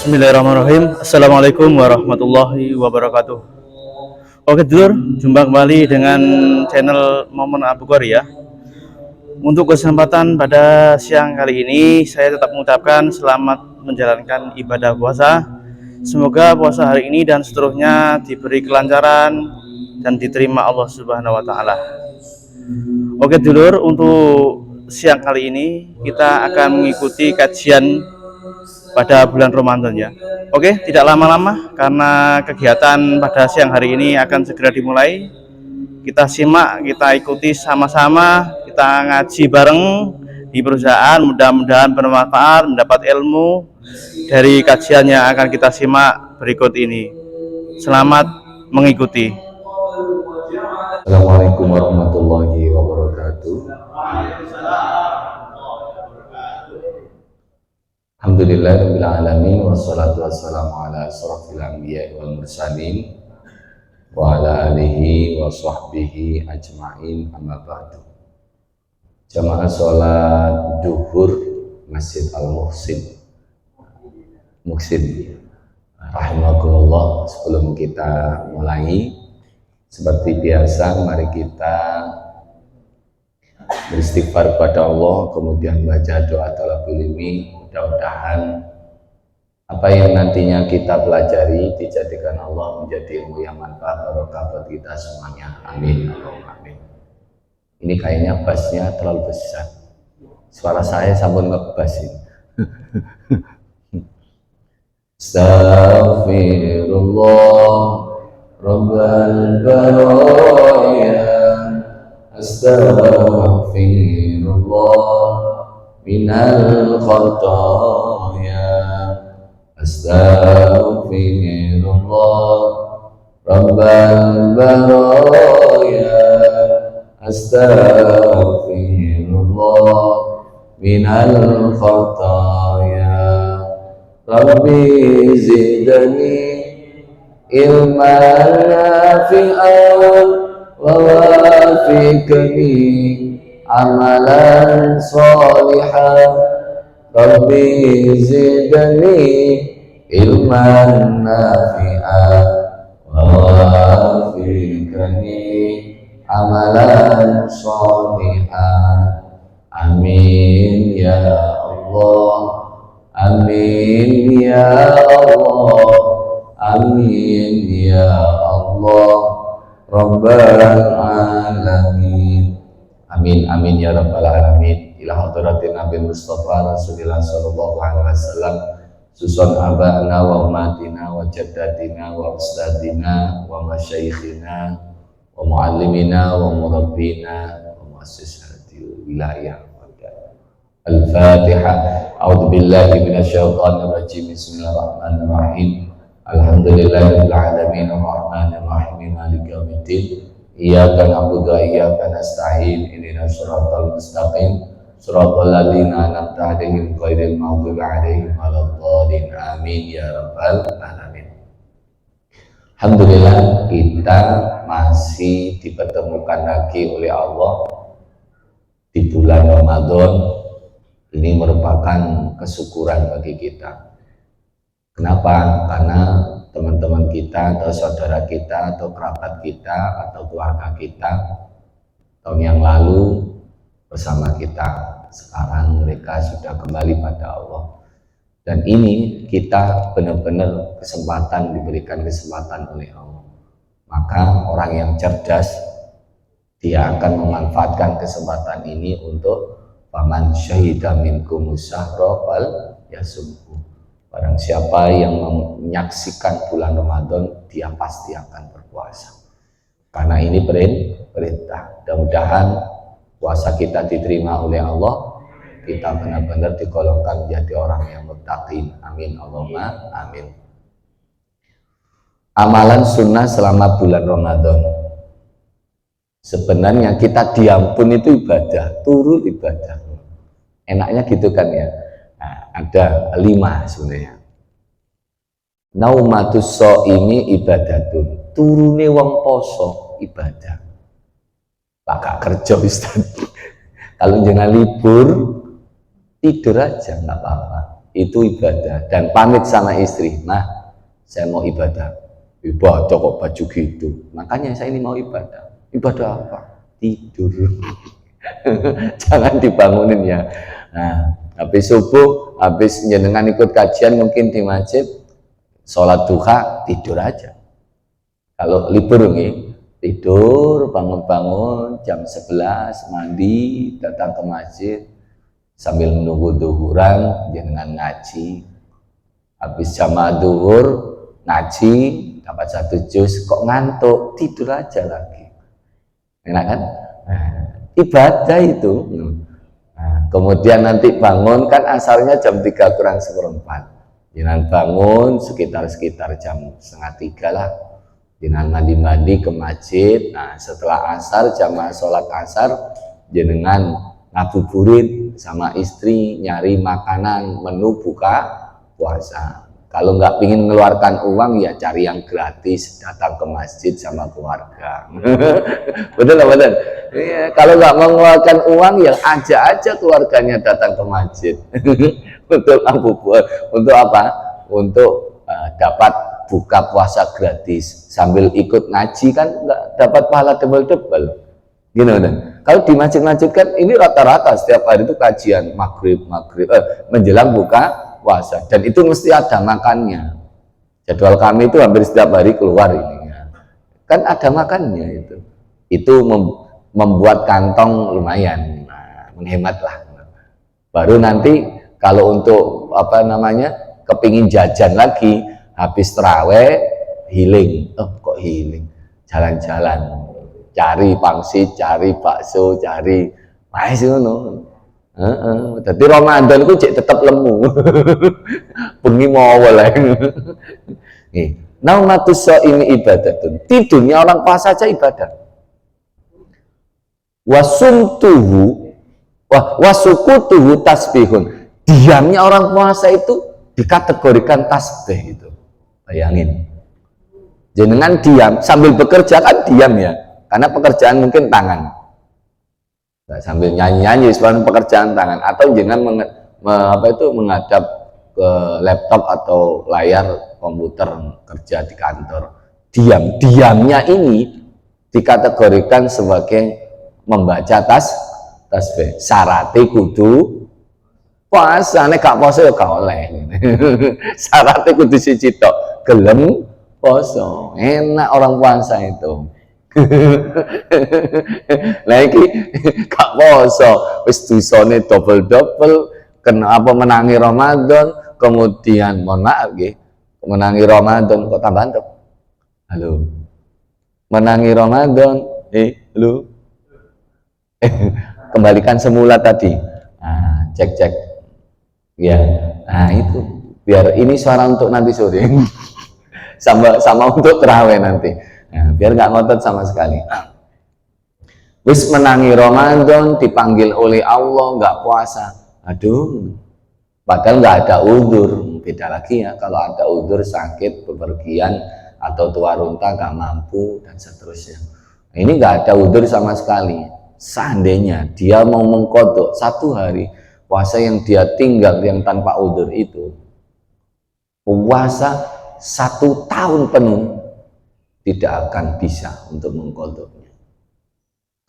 Bismillahirrahmanirrahim. Assalamualaikum warahmatullahi wabarakatuh. Oke dulur, jumpa kembali dengan channel Momen Abu Qori ya. Untuk kesempatan pada siang kali ini, saya tetap mengucapkan selamat menjalankan ibadah puasa. Semoga puasa hari ini dan seterusnya diberi kelancaran dan diterima Allah Subhanahu wa taala. Oke dulur, untuk siang kali ini kita akan mengikuti kajian pada bulan Ramadan ya. Oke, tidak lama-lama karena kegiatan pada siang hari ini akan segera dimulai. Kita simak, kita ikuti sama-sama, kita ngaji bareng di perusahaan. Mudah-mudahan bermanfaat, mendapat ilmu dari kajian yang akan kita simak berikut ini. Selamat mengikuti. Assalamualaikum warahmatullahi wabarakatuh. Alhamdulillahirabbil alamin wassalatu wassalamu ala asyrofil anbiya'i wal mursalin wa ala alihi wa sahbihi ajma'in, amma ba'du. Jamaah sholat duhur Masjid Al-Muhsin rahimakumullah. Sebelum kita mulai, seperti biasa, mari kita beristighfar kepada Allah, kemudian baca doa thalabul ilmi. Mudah-mudahan apa yang nantinya kita pelajari dijadikan Allah menjadi ilmu yang manfaat barokah buat kita semuanya. Amin. Allahumma amin. Ini kayaknya bassnya terlalu besar. Suara saya sampun ngebas ini. Astaghfirullah Rabbal baraya, astaghfirullah minal khataya, astaghfirullah Rabbal baraya, astaghfirullah minal khataya, Rabbi zidni ilman nafi'an wa wafiqni amalan sholihan, Rabbi zidni ilman nafi'an wa wafiqni amalan sholihan. Amin ya Allah, amin ya Allah, amin ya Allah Rabbal alamin. Amin amin ya rabbal alamin. Ila hadratin Nabi Mustafa Rasulullah sallallahu alaihi wasallam, susun abana wa umatina wa jaddatina wa ustadina wa masyayikhina wa muallimina wa murabbina wa muassisati wilayah. Al-Fatihah. A'udzu billahi minasyaitonir rajim. Bismillahirrahmanirrahim. Alhamdulillahirabbil alamin arrahmanir rahim maliki yaumiddin. Iyyaka na'budu wa iyyaka nasta'in. Ihdinas siratal mustaqim. Siratal ladzina an'amta 'alaihim ghairil maghdubi 'alaihim waladdallin. Amin ya rabbal alamin. Alhamdulillah, kita masih dipertemukan lagi oleh Allah di bulan Ramadan. Ini merupakan kesyukuran bagi kita. Kenapa? Karena teman-teman kita atau saudara kita atau kerabat kita atau keluarga kita tahun yang lalu bersama kita, sekarang mereka sudah kembali pada Allah. Dan ini kita benar-benar diberikan kesempatan oleh Allah. Maka orang yang cerdas, dia akan memanfaatkan kesempatan ini untuk faman syahida minkum syahra fal yasumhu. Barang siapa yang menyaksikan bulan Ramadan, dia pasti akan berpuasa. Karena ini perintah. Mudah-mudahan puasa kita diterima oleh Allah. Kita benar-benar digolongkan menjadi orang yang muttaqin. Amin Allahumma amin. Amalan sunnah selama bulan Ramadan. Sebenarnya kita diam pun itu ibadah, turun ibadah. Enaknya gitu kan ya. Nah, ada 5 sebenarnya. Naumatus shaimi ibadatun. Turune wong poso ibadah. Pak kerja Ustaz. Kalau jangan libur, tidur aja nggak apa-apa. itu ibadah. Dan pamit sama istri, "Mah, saya mau ibadah." "Ibadah kok baju gitu?" "Makanya saya ini mau ibadah." "Ibadah apa?" "Tidur." Jangan dibangunin ya. Nah, habis subuh, habis jenengan ikut kajian mungkin di masjid, sholat duha, tidur aja. Kalau libur nih, tidur, bangun-bangun jam 11, mandi, datang ke masjid, sambil menunggu duhuran, jenengan ngaji. Habis jamaah duhur, ngaji, dapat 1 juz, kok ngantuk, tidur aja lagi. Enak kan? Nah, ibadah itu. Nah, kemudian nanti bangun, kan asalnya jam 3 kurang seperempat. Jenengan bangun sekitar jam 2:30 lah. Jenengan mandi-mandi ke masjid. Nah, setelah asar, jamaah sholat asar, jenengan ngabuburit sama istri, nyari makanan menu buka puasa. Kalau nggak pingin mengeluarkan uang, ya cari yang gratis, datang ke masjid sama keluarga. Betul nggak betul? Ya, kalau nggak mengeluarkan uang, ya ajak aja keluarganya datang ke masjid. Untuk untuk apa? Untuk dapat buka puasa gratis sambil ikut ngaji, kan nggak dapat pahala double-double. Gini kan? Kalau di masjid-masjid kan ini rata-rata setiap hari itu kajian maghrib menjelang buka puasa, dan itu mesti ada makannya. Jadwal kami itu hampir setiap hari keluar ini, kan ada makannya itu membuat kantong lumayan, nah, menghemat lah. Baru nanti kalau untuk apa namanya kepingin jajan lagi habis terawih, healing, kok healing, jalan-jalan, cari pangsit, cari bakso, cari mais ngono. Jadi Ramadan itu cek tetap lemu. Bengi mau oleh. Nih, naumatus shaimi ibadatun. Tidurnya orang puasa saja ibadah. Wasumtuhu wasukutuhu tasbihun. Diamnya orang puasa itu dikategorikan tasbih itu. Bayangin. Jenengan diam sambil bekerja kan diam ya. Karena pekerjaan mungkin tangan. Nah, sambil nyanyi-nyanyi sebenarnya pekerjaan tangan, atau jangan menghadap ke laptop atau layar komputer kerja di kantor. Diamnya ini dikategorikan sebagai membaca tasbih. Syaratnya kudu puasa, nek gak puasa ya gak oleh. Syaratnya kudu siji tok, gelem poso. Enak orang puasa itu. Nah iki gak poso, wis dosane double-double, kenapa menangi Ramadan, kemudian mohon maaf nggih, menangi Ramadan kok tambah antep. Halo. Menangi Ramadan, halo. Kembalikan semula tadi. Nah, cek. Ya. Nah, itu biar ini suara untuk nanti sore. sama untuk terawih nanti. Nah, biar nggak ngotot sama sekali. Wis menangi Ramadan, dipanggil oleh Allah nggak puasa, aduh, padahal nggak ada udzur. Beda lagi ya kalau ada udzur, sakit, bepergian, atau tua runta nggak mampu dan seterusnya. Nah, ini nggak ada udzur sama sekali. Seandainya dia mau mengkodok 1 hari puasa yang dia tinggal yang tanpa udzur itu, puasa 1 tahun penuh, tidak akan bisa untuk mengkodoknya,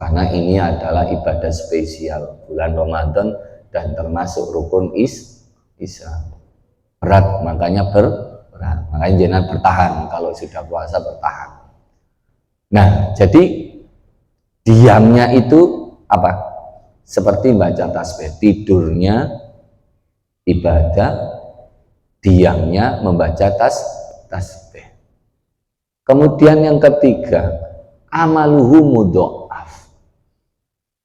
karena ini adalah ibadah spesial bulan Ramadan dan termasuk rukun Islam. Berat, makanya berat, makanya jangan bertahan, kalau sudah puasa bertahan. Nah, jadi diamnya itu apa? Seperti baca tasbih. Tidurnya ibadah, diamnya membaca tasbih. Kemudian yang ketiga, amaluhu mudha'af.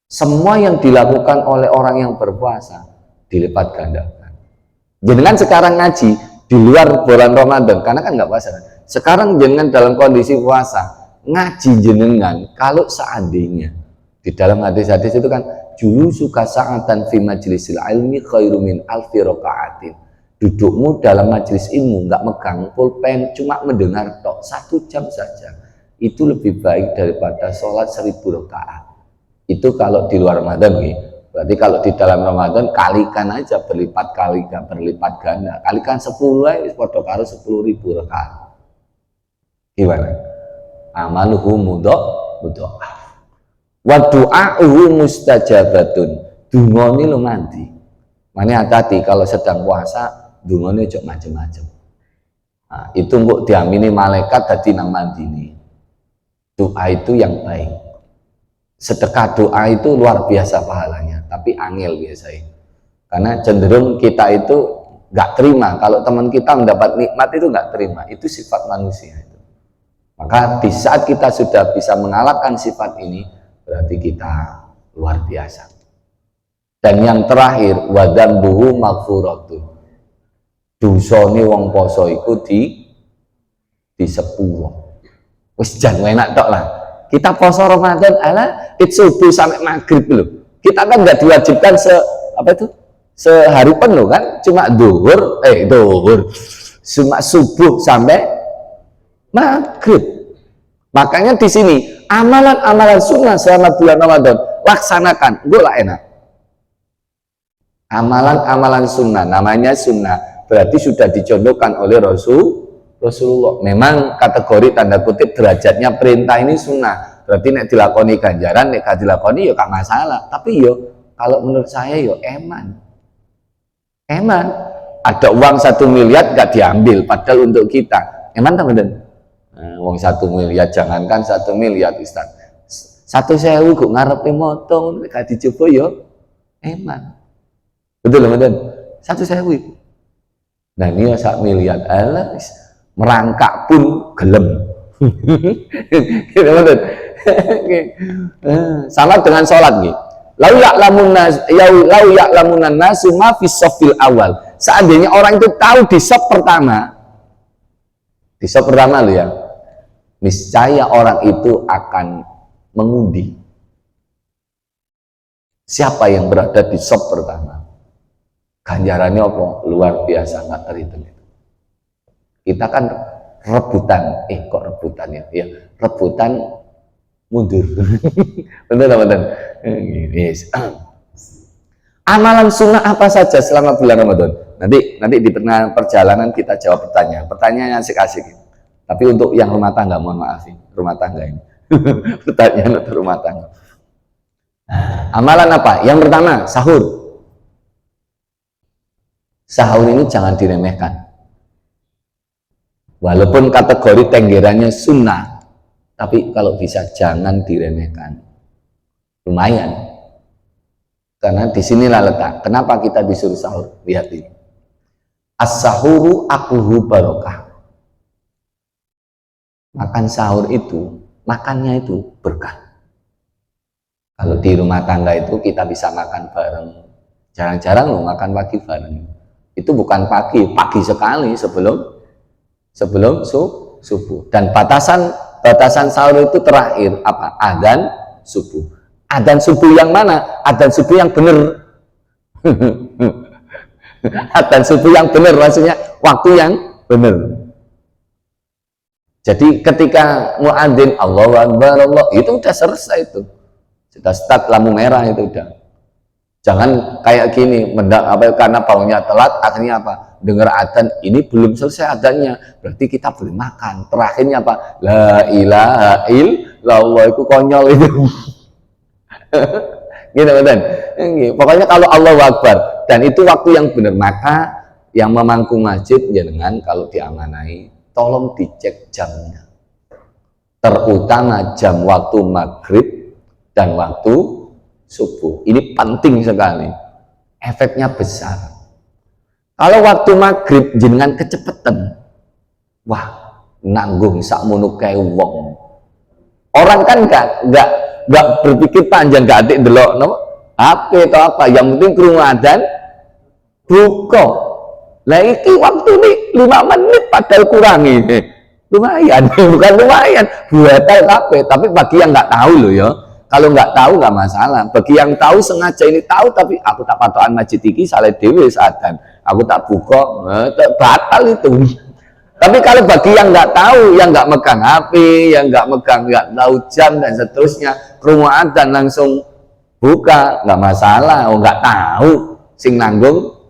Semua yang dilakukan oleh orang yang berpuasa dilipat gandakan. Jenengan sekarang ngaji di luar bulan Ramadan, karena kan nggak puasa. Sekarang jenengan dalam kondisi puasa, ngaji jenengan, kalau seandainya di dalam hadis-hadis itu kan, julusuka sa'atan fi majlisil ilmi khairu min alfi raka'atin. Dudukmu dalam majelis ilmu, nggak megang pulpen, cuma mendengar tok 1 jam saja, itu lebih baik daripada sholat 1000 rakaat. Itu kalau di luar Ramadan, Berarti kalau di dalam Ramadan kalikan aja berlipat ganda. Kalikan 10 aja padha karo 10.000 rakaat. Gimana? Amaluhu mudha'af. Wa du'a'uhu mustajabatun. Dungane lo mandi. Mane hati-hati kalau sedang puasa, dungane ojo macem-macem. Nah, itu mbok diamini malaikat dadi nang mandini. Doa itu yang baik. Sedekah doa itu luar biasa pahalanya, tapi angel biasanya. Karena cenderung kita itu nggak terima. Kalau teman kita mendapat nikmat itu nggak terima. Itu sifat manusia itu. Maka di saat kita sudah bisa mengalahkan sifat ini, berarti kita luar biasa. Dan yang terakhir, wadambuhu maghfuratun. Dosane wong poso iku di sepuro. Wis jan enak tok lah. Kita poso Ramadan ala subuh sampai maghrib loh. Kita kan nggak diwajibkan sehari penuh kan, cuma duhur cuma subuh sampai maghrib. Makanya di sini amalan-amalan sunnah selama bulan Ramadan laksanakan, gue lah enak. Amalan-amalan sunnah, namanya sunnah, berarti sudah dicontohkan oleh Rasulullah. Memang kategori tanda kutip derajatnya perintah ini sunnah, berarti nek dilakoni ganjaran, nek gak dilakoni ya gak masalah. Tapi yo kalau menurut saya yo eman ada uang 1 miliar gak diambil, padahal untuk kita eman teman-teman. Uang 1 miliar, jangankan 1 miliar Ustaz, 1.000 kok ngarepe motong gak dicoba yo eman, betul teman-teman, 1.000. Nah ini 1 miliar alah merangkak pun gelem. Sama dengan sholat nih. Lau ya'lamunan nasu ma fis shafil awal. Seandainya orang itu tahu di shaf pertama lo ya, niscaya orang itu akan mengundi siapa yang berada di shaf pertama. Ganjarannya apa? Luar biasa, nggak terhitung. Kita kan rebutan, rebutan mundur. Bener. Amalan sunnah apa saja selama bulan Ramadan? Nanti di tengah perjalanan kita jawab pertanyaan yang asik-asik. Tapi untuk yang rumah tangga, mohon maaf rumah tangga ini. Pertanyaan untuk rumah tangga. Amalan apa? Yang pertama, sahur. Sahur ini jangan diremehkan. Walaupun kategori tenggerannya sunnah, tapi kalau bisa jangan diremehkan. Lumayan. Karena disinilah letak. Kenapa kita disuruh sahur? Lihat ini. As-sahuru akuhu barokah. Makan sahur itu, makannya itu berkah. Kalau di rumah tangga itu kita bisa makan bareng. Jarang-jarang loh makan pagi bareng. Itu bukan pagi sekali sebelum subuh. Dan batasan sahur itu terakhir apa? Adzan subuh. Adzan subuh yang mana? Adzan subuh yang benar. Adzan subuh yang benar, maksudnya waktu yang benar. Jadi ketika muadzin Allahu Akbar, Allah, itu udah selesai itu. Sudah start lampu merah itu udah. Jangan kayak gini, karena bangunnya telat, akhirnya apa? Dengar adzan, ini belum selesai adzannya, berarti kita boleh makan. Terakhirnya apa? La ilaha illallah, itu konyol itu. Gitu betul. Pokoknya kalau Allahu Akbar dan itu waktu yang benar, maka yang memangku masjid jangan kalau diamanai, tolong dicek jamnya. Terutama jam waktu maghrib dan waktu subuh. Ini penting sekali. Efeknya besar. Kalau waktu maghrib jenengan kecepetan, wah nanggung sakmono kae wong. Orang kan nggak berpikir panjang, nggak atik delok no HP atau apa, yang penting krungu adzan buka. Lah iki waktu nih 5 menit padahal kurangi. Lumayan, bukan lumayan, buatal HP. Tapi bagi yang nggak tahu loh ya. Kalau nggak tahu nggak masalah. Bagi yang tahu sengaja ini tahu, tapi aku tak patokan masjid iki salah dewe saadan. Aku tak buka, batal itu. Tapi kalau bagi yang nggak tahu, yang nggak megang HP, yang nggak tahu jam dan seterusnya, krungu adzan langsung buka, nggak masalah. Oh, nggak tahu sing nanggung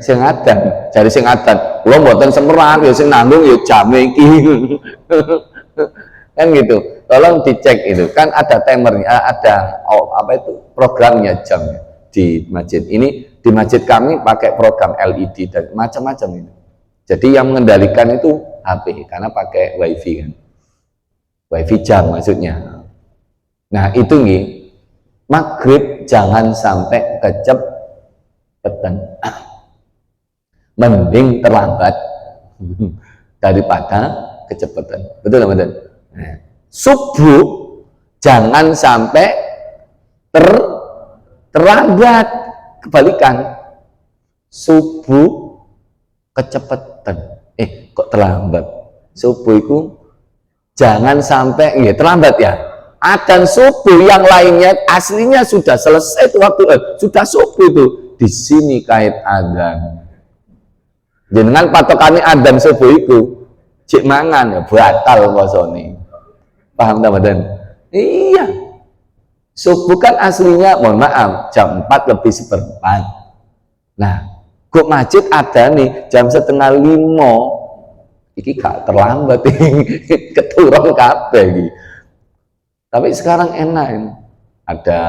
sing adan, jari sing adan kula mboten semerang ya sing nanggung ya jame iki. Kan gitu. Tolong dicek itu, kan ada timernya, ada apa itu programnya jamnya di masjid ini. Di masjid kami pakai program LED dan macam-macam itu. Jadi yang mengendalikan itu HP karena pakai wifi kan, wifi jam maksudnya. Nah itu nih, maghrib jangan sampai kecepatan, mending terlambat daripada kecepatan. Betul betul. Nah, subuh jangan sampai terlambat, kebalikan. Subuh kecepatan, kok terlambat? Subuh itu jangan sampai terlambat ya. Adzan subuh yang lainnya aslinya sudah selesai itu waktu sudah subuh itu. Di sini kait adzan. Jenengan patokannya adzan subuh itu cek mangan ya batal posone. Paham teman-teman? Iya. Subuh kan aslinya mohon maaf jam 4 lebih seperempat. Nah, kok masjid ada nih jam 4:30. Iki gak terlambat keturun kabeh iki. Tapi sekarang enak ini. Ada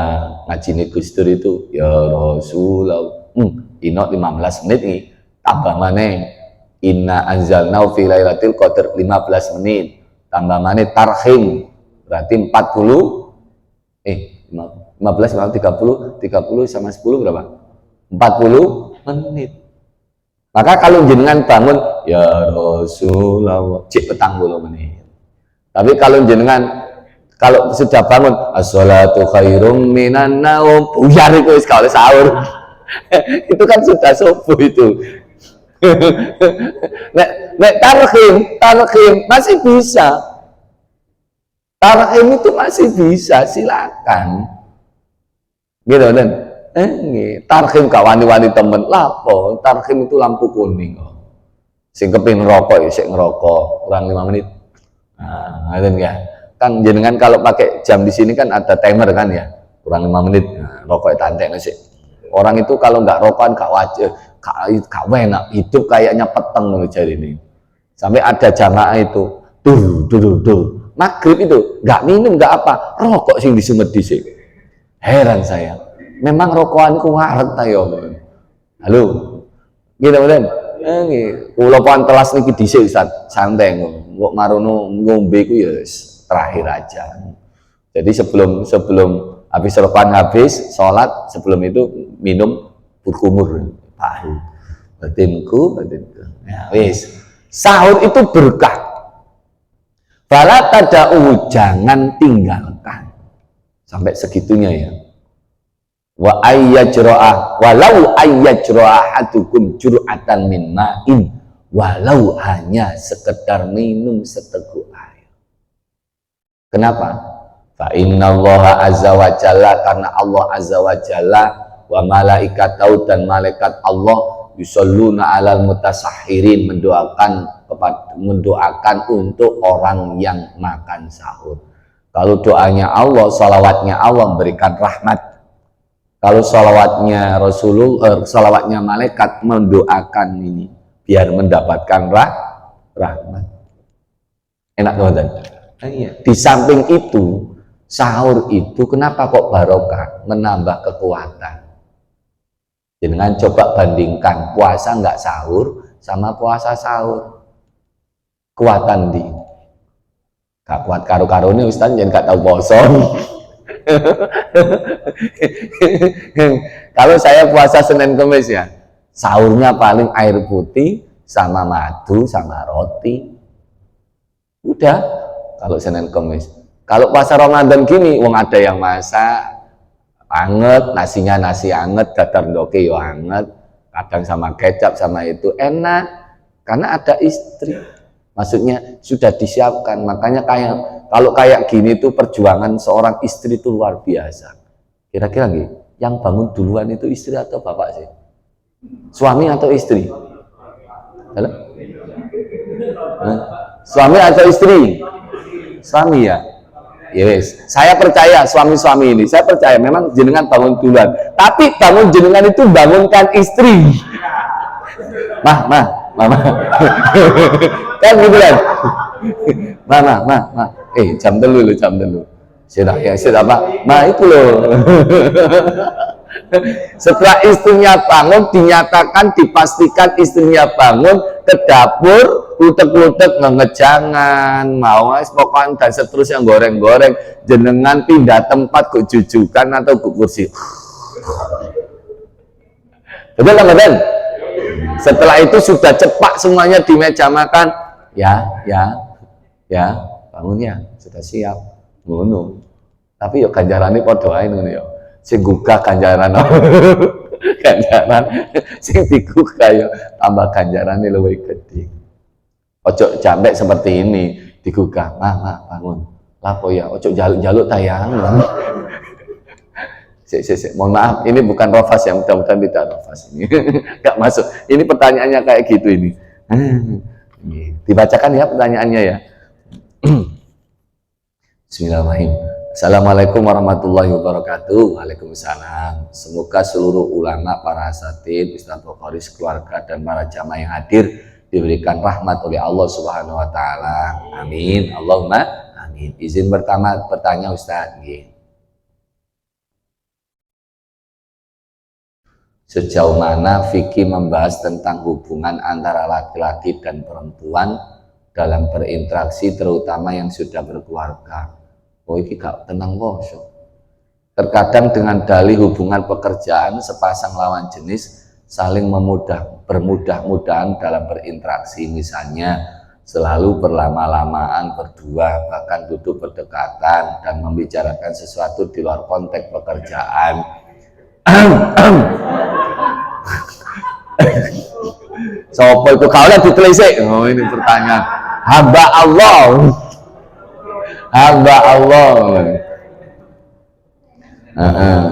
ngaji nih Gus Dur itu ya Rasulullah. Inok 15 menit nih. Tambah maneh inna anzalna fi lailatul qadar 15 menit. Tambah maneh tarhim berarti 40 15 30 sama 10 berapa? 40 menit. Maka kalau jenengan bangun ya Rasulullah cek petang 10 menit. Tapi kalau jenengan kalau sudah bangun as-sholatu khairum minan naum buyar itu kalau sahur. Itu kan sudah subuh itu. nek tarhim masih bisa. Tarhim itu masih bisa, silakan. Gitu kan? Tarhim gak wani-wani temen lapo. Tarhim itu lampu kuning. Sing kepin ngerokok ya sik ngerokok kurang 5 menit. Nah, ngeten ya. Kan jenengan kalau pakai jam di sini kan ada timer kan ya. Kurang 5 menit. Nah, rokok tantek sik. Orang itu kalau nggak rokokan gak wajib, gak enak. Hidup kayaknya peteng menurut jari ini. Sampai ada jamaah itu maghrib itu nggak minum nggak apa, rokok sing disumet dhisik. Heran saya. Memang rokokanku ngarep ta yo. Halo. Gitu kan? Nggih. Kula pun telas niki dhisik Ustaz, santai kok marono ngombe ku ya terakhir aja. Jadi sebelum habis rokokan habis, sholat, sebelum itu minum berkumur. Tahu. Batinku. Ya wis. Sahur itu berkah. Fala tada'u, jangan tinggalkan. Sampai segitunya ya. Wa ayyajra'ah walau ayyajra'ah ahadukum jur'atan min ma'in, walau hanya sekedar minum seteguk air. Kenapa? Fa innallaha azza wa jalla, karena Allah azza wa jalla wa malaikatahu, dan malaikat Allah yusalluna alal mutasahhirin, mendoakan untuk orang yang makan sahur. Kalau doanya Allah, salawatnya Allah memberikan rahmat. Kalau salawatnya Rasulullah, salawatnya malaikat mendoakan ini biar mendapatkan rahmat. Enak teman-teman. Iya. Di samping itu, sahur itu kenapa kok barokah, menambah kekuatan. Jangan coba bandingkan puasa nggak sahur sama puasa sahur. Kuatan di gak kuat karo-karo ini Ustaz, jangan gak tahu poso. Kalau saya puasa Senin Kamis ya, sahurnya paling air putih sama madu sama roti. Udah, kalau Senin Kamis. Kalau puasa Ramadan gini, wong ada yang masak anget, nasinya nasi anget, dadar ndoke yo anget, kadang sama kecap sama itu enak, karena ada istri. Maksudnya sudah disiapkan. Makanya kalau kayak gini tuh perjuangan seorang istri itu luar biasa. Kira-kira nih, yang bangun duluan itu istri atau bapak sih? Suami atau istri? Halo? Suami atau istri? Suami ya? Yes, saya percaya suami-suami ini, saya percaya memang jenengan bangun duluan. Tapi bangun jenengan itu bangunkan istri. Mama. Kan gitu kan? Mama. Jam telu. Sudah ya, sudah Pak. Ma itu loh. Setelah istrinya bangun, dinyatakan, dipastikan istrinya bangun, ke dapur, lutek-lutek ngejangan, mau pokoknya dan seterusnya goreng-goreng, jenengan pindah tempat ke jujukan atau ke kursi. Betul kan, betul? Setelah itu sudah cepat semuanya di meja makan, ya, bangun ya, sudah siap, ngono. Tapi yo ganjarane padha wae ngono yo. Sing gugah ganjaran sing digugah yo tambah ganjarane luwih gedhe. Ojo jambek seperti ini digugah, mah bangun. Lapo ya, ojo jaluk-jaluk tayang. Mohon maaf, ini bukan rofas ya, mudah-mudahan tidak rofas ini. Enggak masuk. Ini pertanyaannya kayak gitu ini. Dibacakan ya pertanyaannya ya. Bismillahirrahmanirrahim. Assalamualaikum warahmatullahi wabarakatuh. Waalaikumsalam. Semoga seluruh ulama, para asatidz, Ustadz Bukhari, keluarga dan para jamaah yang hadir diberikan rahmat oleh Allah Subhanahu wa taala. Amin. Allahumma amin. Izin pertama bertanya Ustadz. Sejauh mana fikih membahas tentang hubungan antara laki-laki dan perempuan dalam berinteraksi, terutama yang sudah berkeluarga? Oh, ini gak tenang bosok. Terkadang dengan dalih hubungan pekerjaan, sepasang lawan jenis saling bermudah-mudahan dalam berinteraksi, misalnya selalu berlama-lamaan berdua, bahkan duduk berdekatan dan membicarakan sesuatu di luar konteks pekerjaan. Sopo itu kaulah ditelisik. Oh, ini pertanyaan hamba Allah.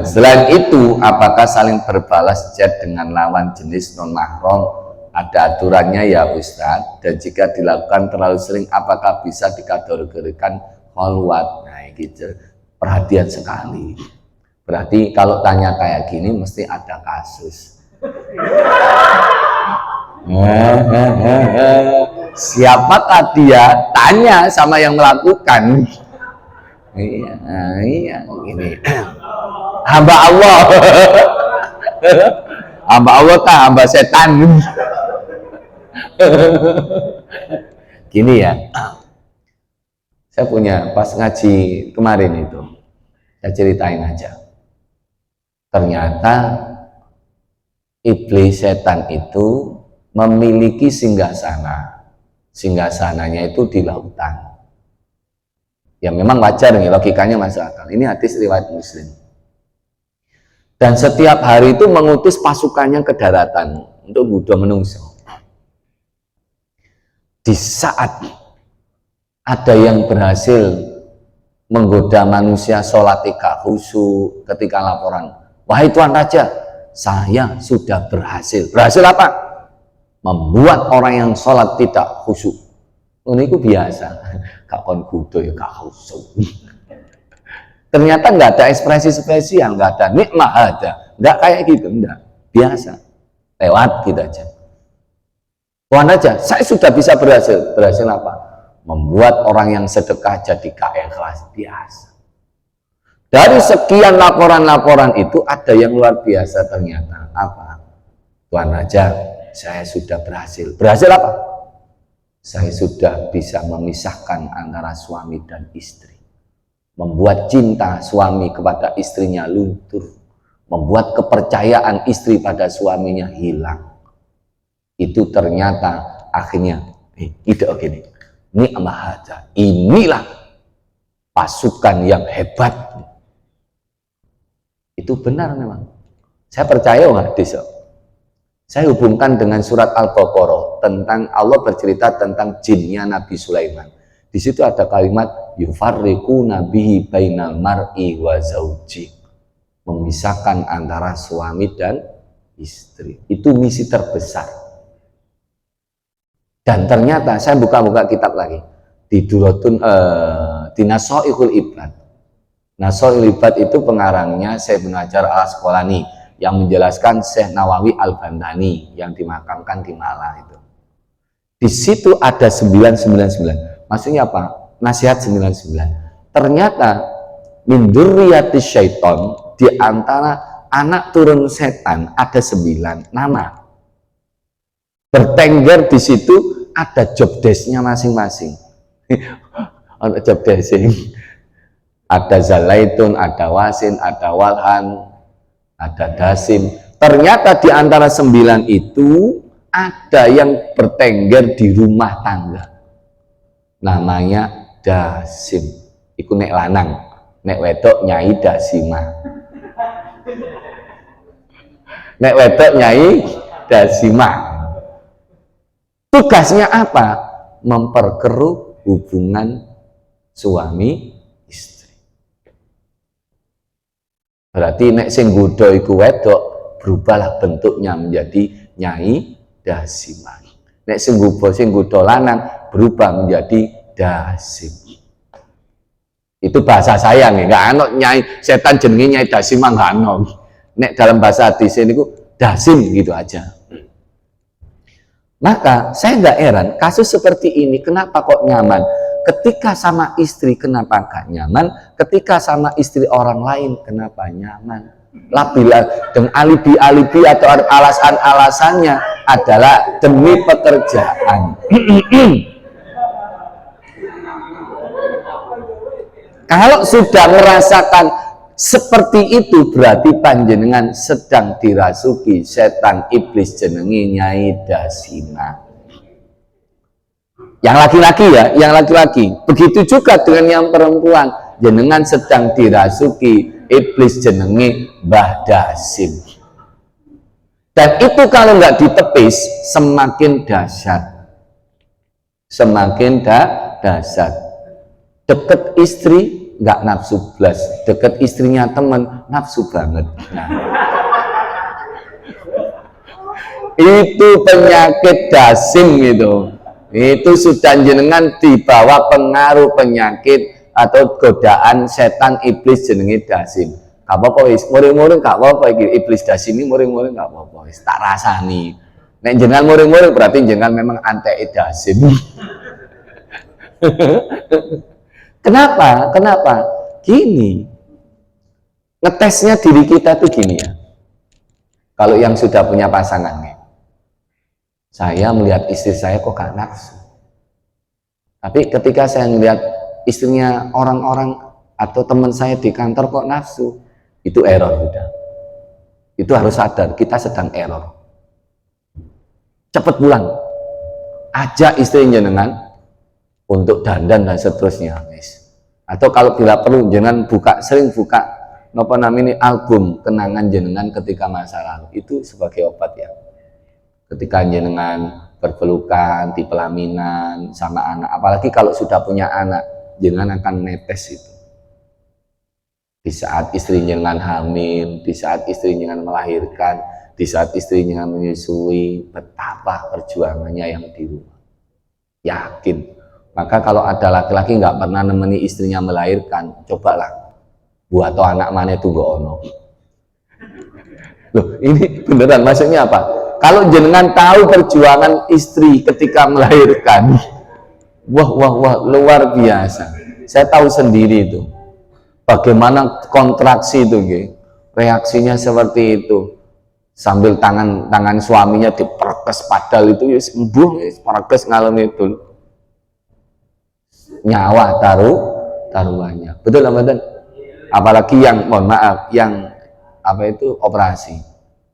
Selain itu, apakah saling berbalas chat dengan lawan jenis non mahram ada aturannya ya Ustadz? Dan jika dilakukan terlalu sering, apakah bisa dikategorikan khalwat? Nah, gitu. Perhatian sekali. Berarti kalau tanya kayak gini mesti ada kasus. Siapakah dia? Tanya sama yang melakukan. Iya, gini. Hamba Allah. Hamba Allah kah? Hamba setan. Gini ya. Saya punya pas ngaji kemarin itu, saya ceritain aja. Ternyata iblis setan itu memiliki singgasana. Singgasananya itu di lautan. Ya memang wajar nih, logikanya masuk akal. Ini hadis riwayat Muslim. Dan setiap hari itu mengutus pasukannya ke daratan untuk Buddha menungso. Di saat ada yang berhasil menggoda manusia sholat tidak khusyuk, ketika laporan, wahai Tuan Raja, saya sudah berhasil. Berhasil apa? Membuat orang yang sholat tidak khusyuk. Ini itu biasa. Gak kon kudo ya gak khusyuk. Ternyata nggak ada ekspresi spesial, nggak ada nikmah ada, nggak kayak gitu, enggak. Biasa. Lewat gitu aja. Tuan Raja, saya sudah bisa berhasil. Berhasil apa? Membuat orang yang sedekah jadi gak ikhlas. Biasa. Dari sekian laporan-laporan itu ada yang luar biasa ternyata. Apa? Tuan Raja, saya sudah berhasil. Berhasil apa? Saya sudah bisa memisahkan antara suami dan istri. Membuat cinta suami kepada istrinya luntur. Membuat kepercayaan istri pada suaminya hilang. Itu ternyata akhirnya, tidak gini. Ni'mah haja. Inilah pasukan yang hebat. Itu benar memang. Saya percaya hadis. Saya hubungkan dengan surat Al-Baqarah tentang Allah bercerita tentang jinnya Nabi Sulaiman. Di situ ada kalimat yufarriqu nabihi bainal mar'i wa zauji. Memisahkan antara suami dan istri. Itu misi terbesar. Dan ternyata saya buka-buka kitab lagi. di Duratun di Nasoihul Ibad. Nasoihul Ibad itu pengarangnya Syekh Ibnu Hajar Al-Asqalani, yang menjelaskan Syekh Nawawi Al-Bantani yang dimakamkan di Malang itu. Di situ ada 999. Maksudnya apa? Nasihat 99. Ternyata min dzurriyyatis syaiton, di antara anak turun setan ada 9 nama. Bertengger di situ ada job desk-nya masing-masing. Ada job desk. Ada Zalaitun, ada Wasin, ada Walhan, ada Dasim. Ternyata di antara 9 itu ada yang bertengger di rumah tangga. Namanya Dasim. Iku nek lanang, nek wedok Nyai Dasimah. Nek wedok Nyai Dasimah. Tugasnya apa? Memperkeruh hubungan suami istri. Berarti nek sing nggodha iku wedok, berubahlah bentuknya menjadi Nyai Dasimah. Nek sing nggodha lanang, berubah menjadi Dasim. Itu bahasa saya nih, nggak ana Nyai setan jenenge Nyai Dasimah, nggak ana. Nek dalam bahasa hadis ini Dasim gitu aja. Maka saya nggak heran kasus seperti ini kenapa kok nyaman. Ketika sama istri kenapa nggak nyaman, ketika sama istri orang lain kenapa nyaman. Bila dengan alibi-alibi atau alasan-alasannya adalah demi pekerjaan. Kalau sudah merasakan seperti itu, berarti panjenengan sedang dirasuki setan iblis jenengi Nyai Dasimah. Yang laki-laki ya, yang laki-laki. Begitu juga dengan yang perempuan, jenengan sedang dirasuki iblis jenengi Mbah Dasim. Dan itu kalau nggak ditepis, semakin dahsyat. Semakin dahsyat. Deket istri, nggak nafsu blas, deket istrinya temen nafsu banget. Nah, itu penyakit Dasim itu sudah jenengan dibawa pengaruh penyakit atau godaan setan iblis jenenge Dasim. Gak apa-apa wis, muring-muring gak apa-apa iki iblis Dasim ini muring-muring gak apa-apa wis, tak rasani. Nek jenengan muring-muring berarti jenengan memang anteke Dasim. Kenapa? Kenapa? Gini, ngetesnya diri kita tuh gini ya. Kalau yang sudah punya pasangan nih, saya melihat istri saya kok gak nafsu. Tapi ketika saya melihat istrinya orang-orang atau teman saya di kantor kok nafsu, itu error sudah. Itu harus sadar, kita sedang error. Cepet pulang, ajak istri jenengan untuk dandan dan seterusnya, atau kalau bila perlu jangan sering buka apa namanya album kenangan jenengan ketika masa lalu, itu sebagai obat ya. Ketika jenengan berpelukan di pelaminan sama anak, apalagi kalau sudah punya anak, jenengan akan netes itu. Di saat istri jenengan hamil, di saat istri jenengan melahirkan, di saat istri jenengan menyusui, betapa perjuangannya yang di rumah. Yakin. Maka kalau ada laki-laki nggak pernah nemeni istrinya melahirkan, cobalah buat atau anak mana itu gak ono. Loh, ini beneran, maksudnya apa? Kalau jenengan tahu perjuangan istri ketika melahirkan, wah, luar biasa. Saya tahu sendiri itu, bagaimana kontraksi itu, reaksinya seperti itu. Sambil tangan suaminya diperkes padahal itu, perkes ngalami itu. Nyawa taruhannya, betul Ramadan. Apalagi yang mohon maaf yang operasi,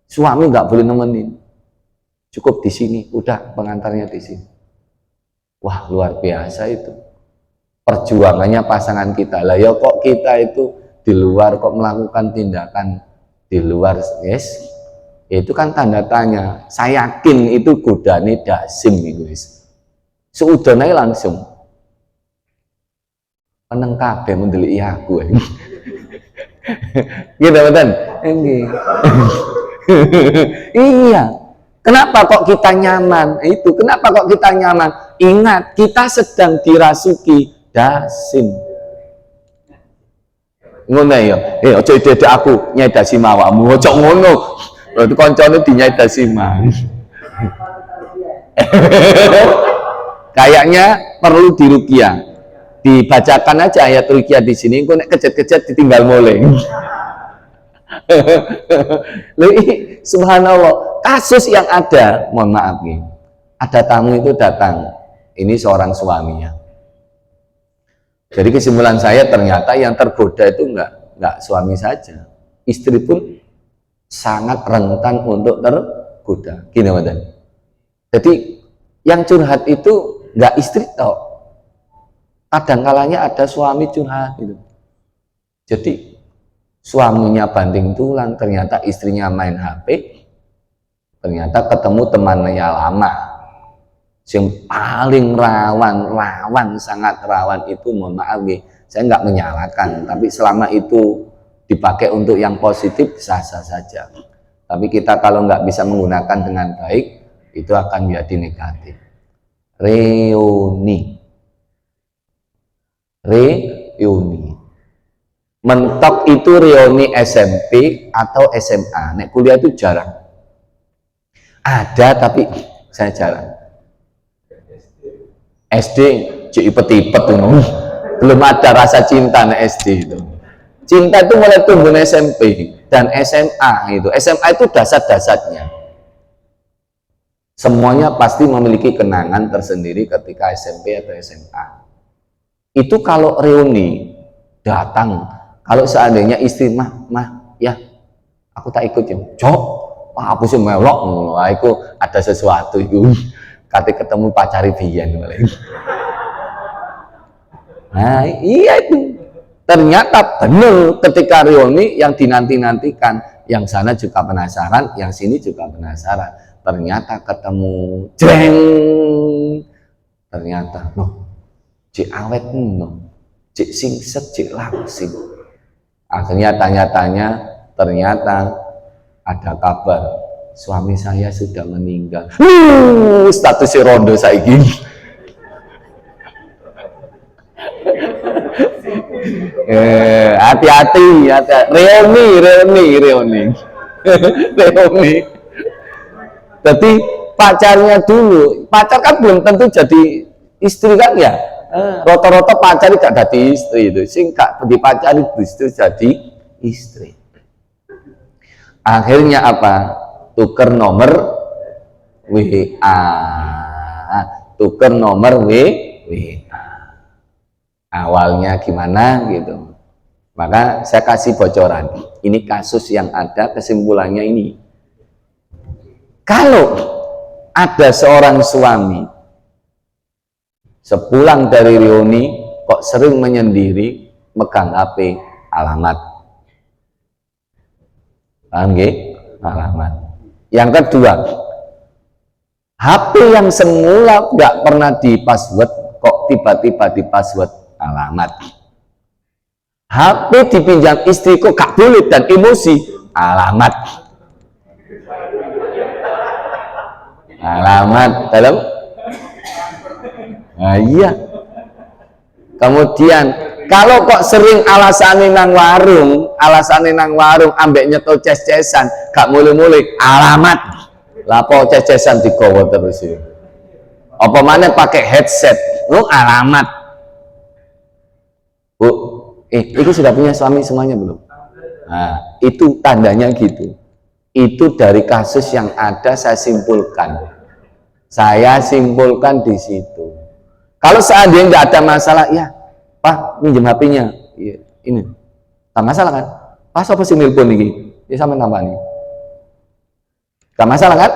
suami nggak boleh nemenin, cukup di sini, udah pengantarnya di sini. Wah, luar biasa itu perjuangannya pasangan kita. Lah ya kok kita itu di luar kok melakukan tindakan di luar, itu kan tanda tanya. Saya yakin itu godane Dasim itu, seudahnya langsung meneng kabeh mendelik aku. Gitu betul? Iya. Kenapa kok kita nyaman? Itu kenapa kok kita nyaman? ingat kita sedang dirasuki dasim. Ngono ya. Aja dedek aku nyai dasim awakmu. Aja ngono. Berarti koncone dinyai dasim. Kayaknya perlu diruqyah. Dibacakan aja ayat ruqyah di sini, engko nek kejet-kejet ditinggal mulai. Subhanallah, kasus yang ada, mohon maaf nih. Ada tamu itu datang. Ini seorang suaminya. Jadi kesimpulan saya ternyata yang tergoda itu enggak suami saja. Istri pun sangat rentan untuk tergoda. Gini, Mas. Jadi yang curhat itu enggak istri toh. Kadang kalanya ada suami curhat gitu. Jadi suaminya banting tulang, ternyata istrinya main HP, ternyata ketemu temannya lama. Yang paling rawan, sangat rawan itu, mohon maaf nih, saya nggak menyalahkan, tapi selama itu dipakai untuk yang positif, sah-sah saja. Tapi kita kalau nggak bisa menggunakan dengan baik, itu akan menjadi negatif. Reuni. Mentok itu reuni SMP atau SMA. Nek kuliah itu jarang. Ada tapi saya jarang. SD ipet-ipet tuh. Belum ada rasa cinta nek SD itu. Cinta itu mulai tumbuh SMP dan SMA itu. SMA itu dasar-dasarnya. Semuanya pasti memiliki kenangan tersendiri ketika SMP atau SMA. Itu kalau reuni datang, kalau seandainya istri mah ya aku tak ikut ya, cok, aku sih melok, aku ada sesuatu itu, kata ketemu pacari biyen. Nah iya itu, ternyata benar ketika reuni yang dinanti-nantikan, yang sana juga penasaran, yang sini juga penasaran, ternyata ketemu, jeng, ternyata loh. Cik awet no, cik singset, cik langsing. Akhirnya tanya-tanya, ternyata ada kabar suami saya sudah meninggal. Statusnya rondo saiki. Hati-hati, reuni. Jadi pacarnya dulu, pacar kan belum tentu jadi istri kan ya. Rata-rata pacar gak jadi istri itu, singkat dipacari itu jadi istri. Akhirnya apa? Tuker nomor WA, tuker nomor WA. Awalnya gimana gitu? Maka saya kasih bocoran. Ini kasus yang ada, kesimpulannya ini. Kalau ada seorang suami sepulang dari reuni kok sering menyendiri megang HP, alamat. Paham nggih? Alamat. Yang kedua, HP yang semula nggak pernah di password kok tiba-tiba di password, alamat. HP dipinjam istri kok gak boleh dan emosi, alamat. Alamat dalam. Nah iya. Kemudian kalau kok sering alasannya nang warung ambek nyeto ces-cesan gak mulai-mulai, alamat. Lapo ces-cesan digowo terus ya. Apa mana pakai headset, lu alamat. Bu, itu sudah punya suami semuanya belum? Nah, itu tandanya gitu. Itu dari kasus yang ada saya simpulkan. Saya simpulkan di situ. Kalau seandainya nggak ada masalah, ya Pak minjem HP-nya, ya, ini, tak masalah kan? Pas apa sih nelpon ini? Ya sama nambah nih. Gak masalah kan?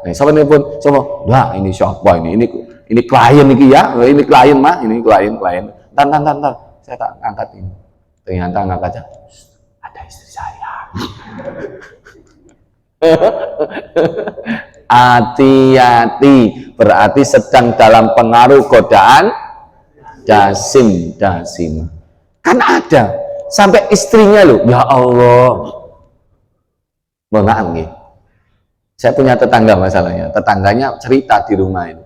Nih, siapa nelpon? Siapa? Wah ini siapa ini? Ini klien nih ya? Ini klien mah? Ini klien. Ntar. Saya tak angkat ini. Ternyata angkat aja. Ada istri saya. Hati-hati, berarti sedang dalam pengaruh godaan dasim. Kan ada sampai istrinya loh, ya Allah. Mohon maaf nih, saya punya tetangga masalahnya, tetangganya cerita di rumah itu.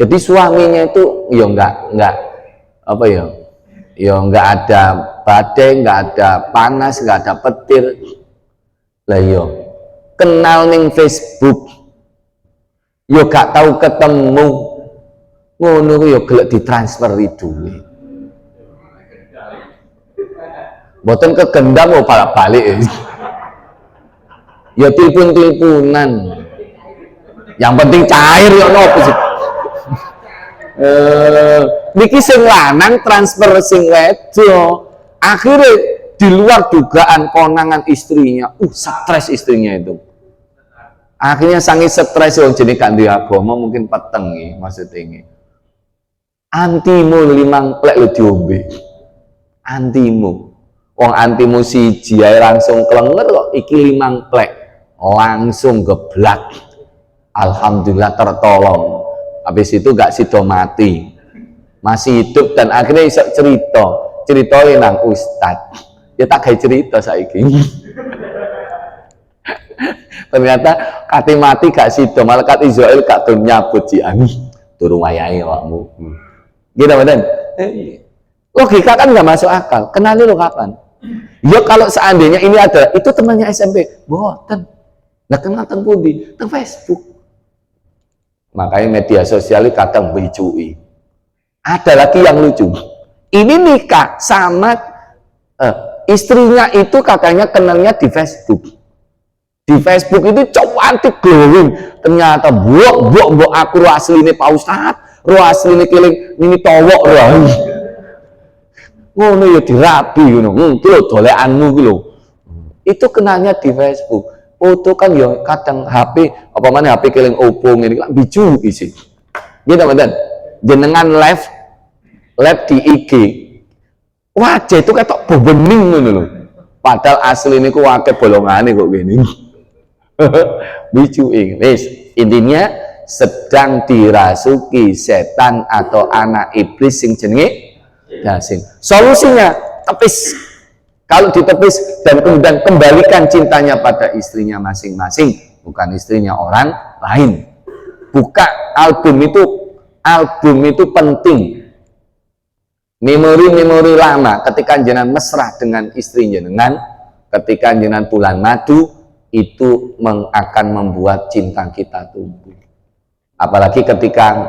Jadi suaminya itu ya enggak apa ya, ya enggak ada badai, enggak ada panas, enggak ada petir. Lah yo kenal ning Facebook, yo gak tahu ketemu, ngono ku yo gelek ditransferi duit. Mboten kegendam mau balik-balik. Ya telepon-teleponan. Yang penting cair yo nopo sih. Niki sing lanang transfer sing wedo. Akhirnya di luar dugaan konangan istrinya, stres istrinya itu. Akhirnya sangi stres wong jenenge gak duwe agama mungkin peteng iki maksudnya ini. Antimu 5 plek lo diombe. Antimu. Wong antimu siji ae langsung klenger kok, iki 5 plek. Langsung geblak. Alhamdulillah tertolong. Habis itu gak sido mati. Masih hidup dan akhirnya bisa cerita nang ustad. Ya tak kayak cerita saiki. Ternyata kate mati gak sido, malaikat Israel gak tau nyabut jian. Turu wayahe awakmu. Gitu bener. Logika kan gak masuk akal. Kenali lo kapan? Ya kalau seandainya ini ada, itu temannya SMP. Boten. Nah kenal teng pundi? Teng Facebook. Makanya media sosial kadang bicui. Ada lagi yang lucu. Ini nikah sama istrinya itu katanya kenalnya di Facebook. Di Facebook itu cantik glowing. Ternyata buak aku ro asline Pak Ustad, ro asline keling ini towok ro. Ngono ya dirabi ngono. Ki lho dolekanmu ki lho. Itu kenalnya di Facebook. Foto kan ya kadang HP apa mana HP keling Oppo ngene kan biju isi. Gitu bener. Jenengan live di IG. Wajah itu ketok bebening ngono lho. Padahal asli niku akeh bolongane kok gini. Biju wis intinya sedang dirasuki setan atau anak iblis sing jenenge Yasin. Solusinya tepis. Kalau ditepis dan kemudian kembalikan cintanya pada istrinya masing-masing, bukan istrinya orang lain. Buka album itu penting. Memori-memori lama ketika jenengan mesra dengan istri jenengan, ketika jenengan bulan madu, itu akan membuat cinta kita tumbuh. Apalagi ketika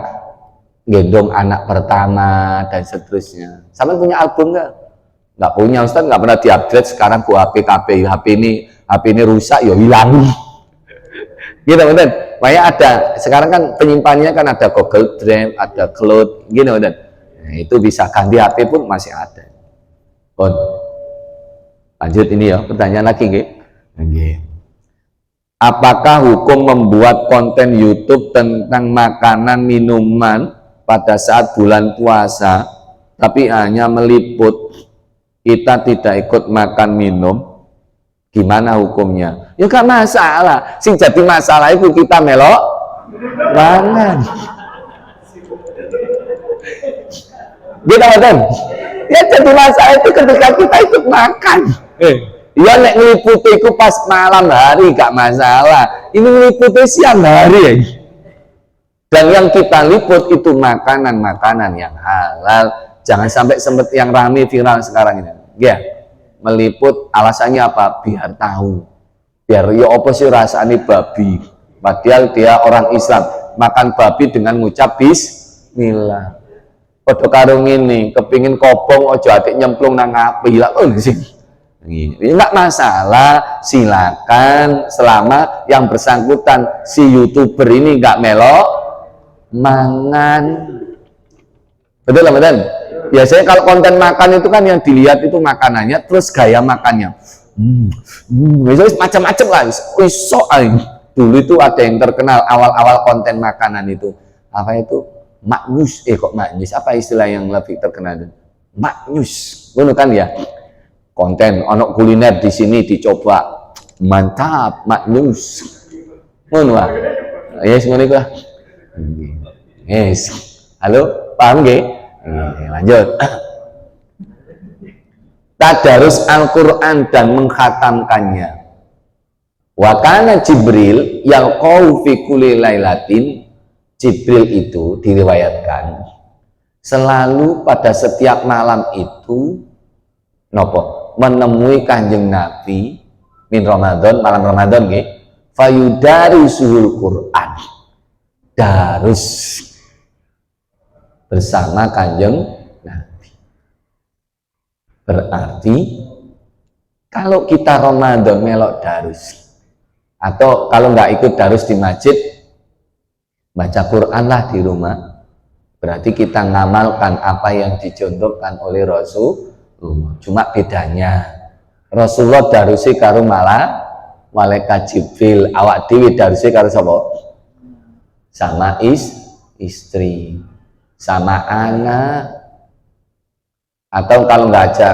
gendong anak pertama dan seterusnya. Sampai punya album nggak? Nggak punya, Ustaz, nggak pernah diupgrade. Sekarang ku HP ini rusak ya hilang. Gitu bener. Makanya ada sekarang kan penyimpanannya kan ada Google Drive, ada Cloud, gitu bener. Nah, itu bisa ganti HP pun masih ada. Lanjut ini ya, pertanyaan lagi nggih. Apakah hukum membuat konten YouTube tentang makanan minuman pada saat bulan puasa tapi hanya meliput kita tidak ikut makan minum, gimana hukumnya? Ya gak masalah. Sing jadi masalah itu kita melok mangan. Gitu kan? Ya jadi masalah itu ketika kita ikut makan. Ya nek ngeliput itu pas malam hari gak masalah. Ini ngeliputnya siang hari. Dan yang kita liput itu makanan-makanan yang halal. Jangan sampai seperti yang rame viral sekarang ini. Ya, meliput alasannya apa? Biar tahu. Biar ya apa sih rasanya babi. Padahal dia orang Islam. Makan babi dengan ngucap bismillah. Padha karo ngene, kepingin kopong ojo atik nyemplung nang api. Lah sih. Enggak masalah, silakan selama yang bersangkutan si YouTuber ini enggak melok mangan. Betul lah, betul. Biasanya kalau konten makan itu kan yang dilihat itu makanannya terus gaya makannya. Misalnya macam-macam lah. Dulu itu ada yang terkenal awal-awal konten makanan itu. Apa itu? Maknyus. Kok maknyus? Apa istilah yang lebih terkenal? Maknyus. Betul kan ya? Konten onok kuliner di sini dicoba. Mantap, maknyus. Ngono lah. Yes, ngono iku lah. Yes. Halo, paham nggih? Lanjut. Tadarus Al-Quran dan mengkhatamkannya. Wa kana Jibril yalqau fi kulli lailatin. Jibril itu diriwayatkan selalu pada setiap malam itu nopo menemui Kanjeng Nabi min Ramadan, malam Ramadan nggih, fayudari suhul Quran, darus bersama Kanjeng Nabi. Berarti kalau kita Ramadan melok darus, atau kalau nggak ikut darus di masjid, baca Quran lah di rumah, berarti kita ngamalkan apa yang dicontohkan oleh Rasul. Cuma bedanya Rasulullah darusi karo malaikat Jibril, awak dewi darusi karo sapa? Sama istri, sama anak, atau kalau nggak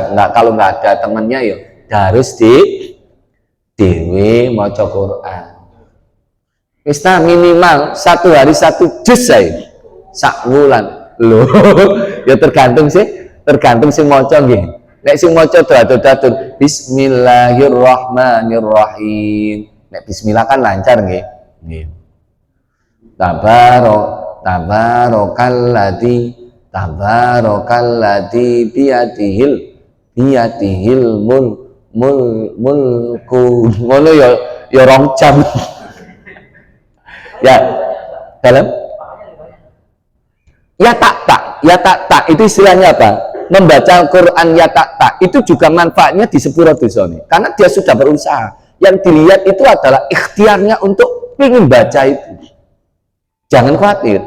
ada temennya ya darus di dewe maca Quran. Kita minimal 1 hari 1 juz saya sak wulan loh. Ya tergantung sih maca nggih. Nek sing maca datur bismillahirrahmanirrahim. Nek bismillah kan lancar nggih. Nggih. Tabarakalladzi biyadihil mulku. Ngono ya rong jam. Ya, dalam ya tak itu istilahnya apa? Membaca Quran ya tak itu juga manfaatnya di sepuro dosa nih, karena dia sudah berusaha. Yang dilihat itu adalah ikhtiarnya untuk ingin baca itu. Jangan khawatir.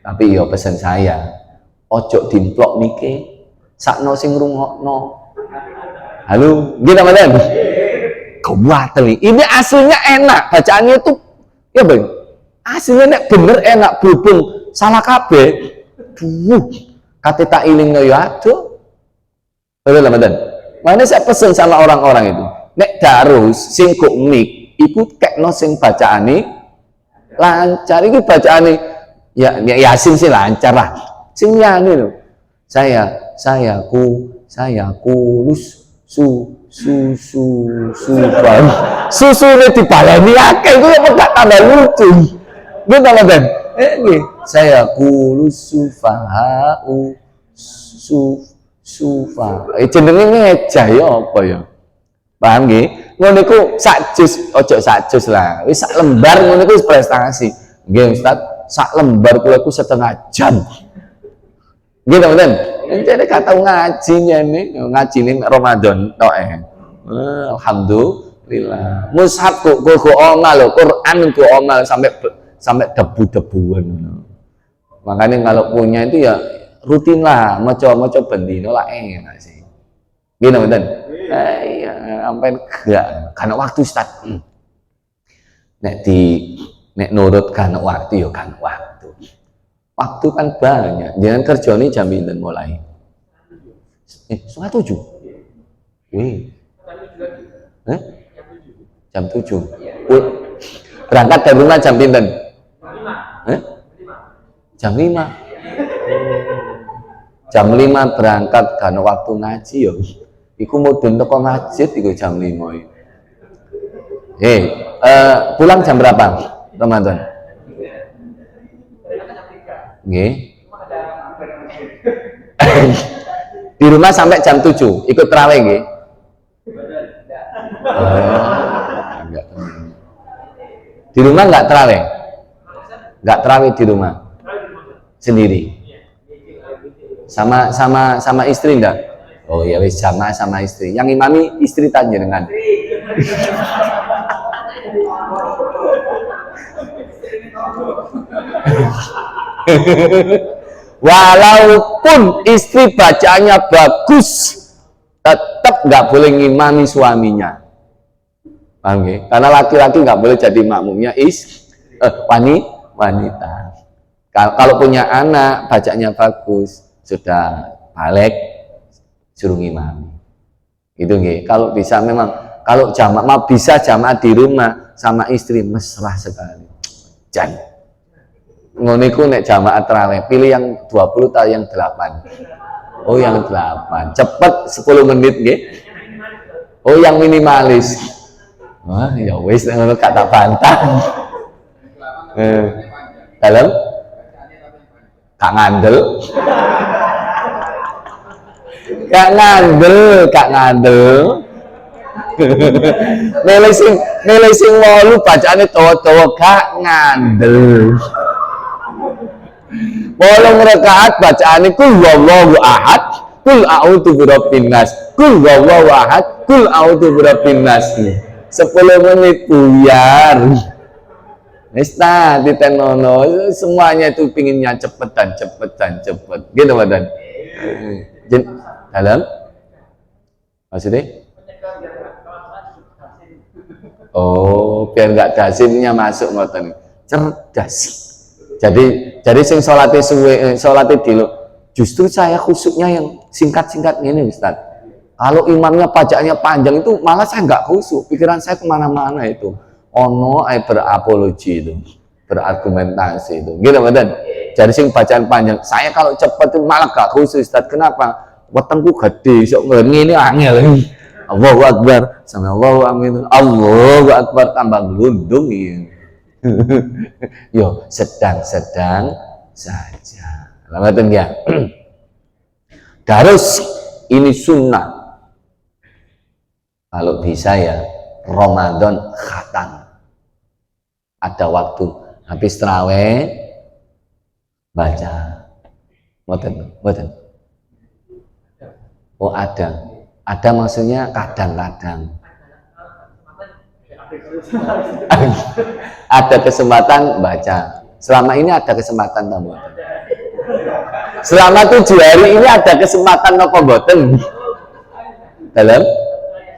Tapi yo pesan saya, ojo dimplok nike, sakno sing rungokno. Halo, gimana Madan? Kuwatel ini aslinya enak, bacaannya itu ya bang. Aslinya nek bener enak, berhubung salah kabeh. Kata tak iling ya aduh. Betul Ramadan. Mana saya pesan sama orang-orang itu, nek darus sing kok mik iku kekno sing bacaane lancar. Iki bacaane ya Yasin sih lancar lah. Sing liyane lho. Saya kulus bang. Susune dibaleni akeh iku kok tambah lucu. Gitu Ramadan. Saya kulus sufahau sufa. Jenenge ngejah ya apa ya? Paham nggih? Ngono iku sak jus, ojo sak jus lah. Wis sak lembar ngono iku prestasi. Nggih Ustaz, sak lembar kula iku setengah jam. Nggih teman-teman. Jadi kata ngajinya ngaji ini Ramadan tok alhamdulillah. Mushaf kok omal lho, Quran kok omal sampai debu-debuan. Makanya kalau punya itu ya rutin lah, maca bendino lah enak sih. Gini teman-teman. Iya, sampai enggak karena waktu Ustaz. Nek nurut karena waktu ya kan waktu. Waktu kan banyak. Jangan kerja nih jam pinten mulai. 7:30. Wih. Jam 7. Berangkat dari rumah jam pinten? Jam 5. Jam 5 berangkat karena waktu ngaji ya. Iku mudun teko masjid iku jam 5. Pulang jam berapa, Ramadan? Nggih. Di rumah sampai jam 7, ikut tarawih nggih. Enggak. Di rumah enggak tarawih? Enggak tarawih di rumah. Sendiri. Sama istri enggak? Oh ya wis sama istri. Yang imami istri tanjenengan. Walaupun istri bacaannya bagus, tetap nggak boleh ngimami suaminya. Paham nggih? Karena laki-laki nggak boleh jadi makmumnya wanita. Kalau punya anak bacanya bagus, sudah balik suruh ngimami. Itu nggih. Kalau bisa memang kalau jamaah bisa jamaah di rumah sama istri mesra sekali. Jan. Ngono iku nek jamaah tarawih pilih yang 20 atau yang 8. Oh yang 8. Cepet 10 menit nggih. Oh yang minimalis. Wah ya wis ngono kata bantah. Dalam Kak ngandel. Kak ngandel. Nilai sing 8 bacaane dawa-dawa gak ngandel. 8 rakaat bacaane kul huwallahu ahad, kul a'udzu birabbin nas, kul huwallahu ahad, kul a'udzu birabbin nas. 10 menit buyar. Wis ta ditenono, semuanya itu pinginnya cepet. Gitu badan. Dalam maksudnya? Oh, biar nggak dasimnya masuk ngoten. Cerdas. Jadi sing salate suwe, salate dilo. Justru saya khusyuknya yang singkat-singkat ini, Ustaz. Kalau imamnya pajaknya panjang itu malah saya nggak khusyuk. Pikiran saya kemana-mana itu. Ono berapologi itu, berargumentasi itu. Gitu badan. Jadi sing bacaan panjang. Saya kalau cepat itu malah gak khusyuk, Ustaz. Kenapa? Wetengku gede, sok ngene angel. Allahu Akbar, Allahu amin, Allahu Akbar tambah glundung ya. Yo, sedang-sedang saja. Lamatan ya. Darus ini sunnah. Kalau bisa ya Ramadan khatam. Ada waktu habis tarawih baca. Mboten. Oh ada maksudnya kadang-kadang ada kesempatan baca. Selama ini ada kesempatan tamu. Selama 7 hari ini ada kesempatan nopo boten dalam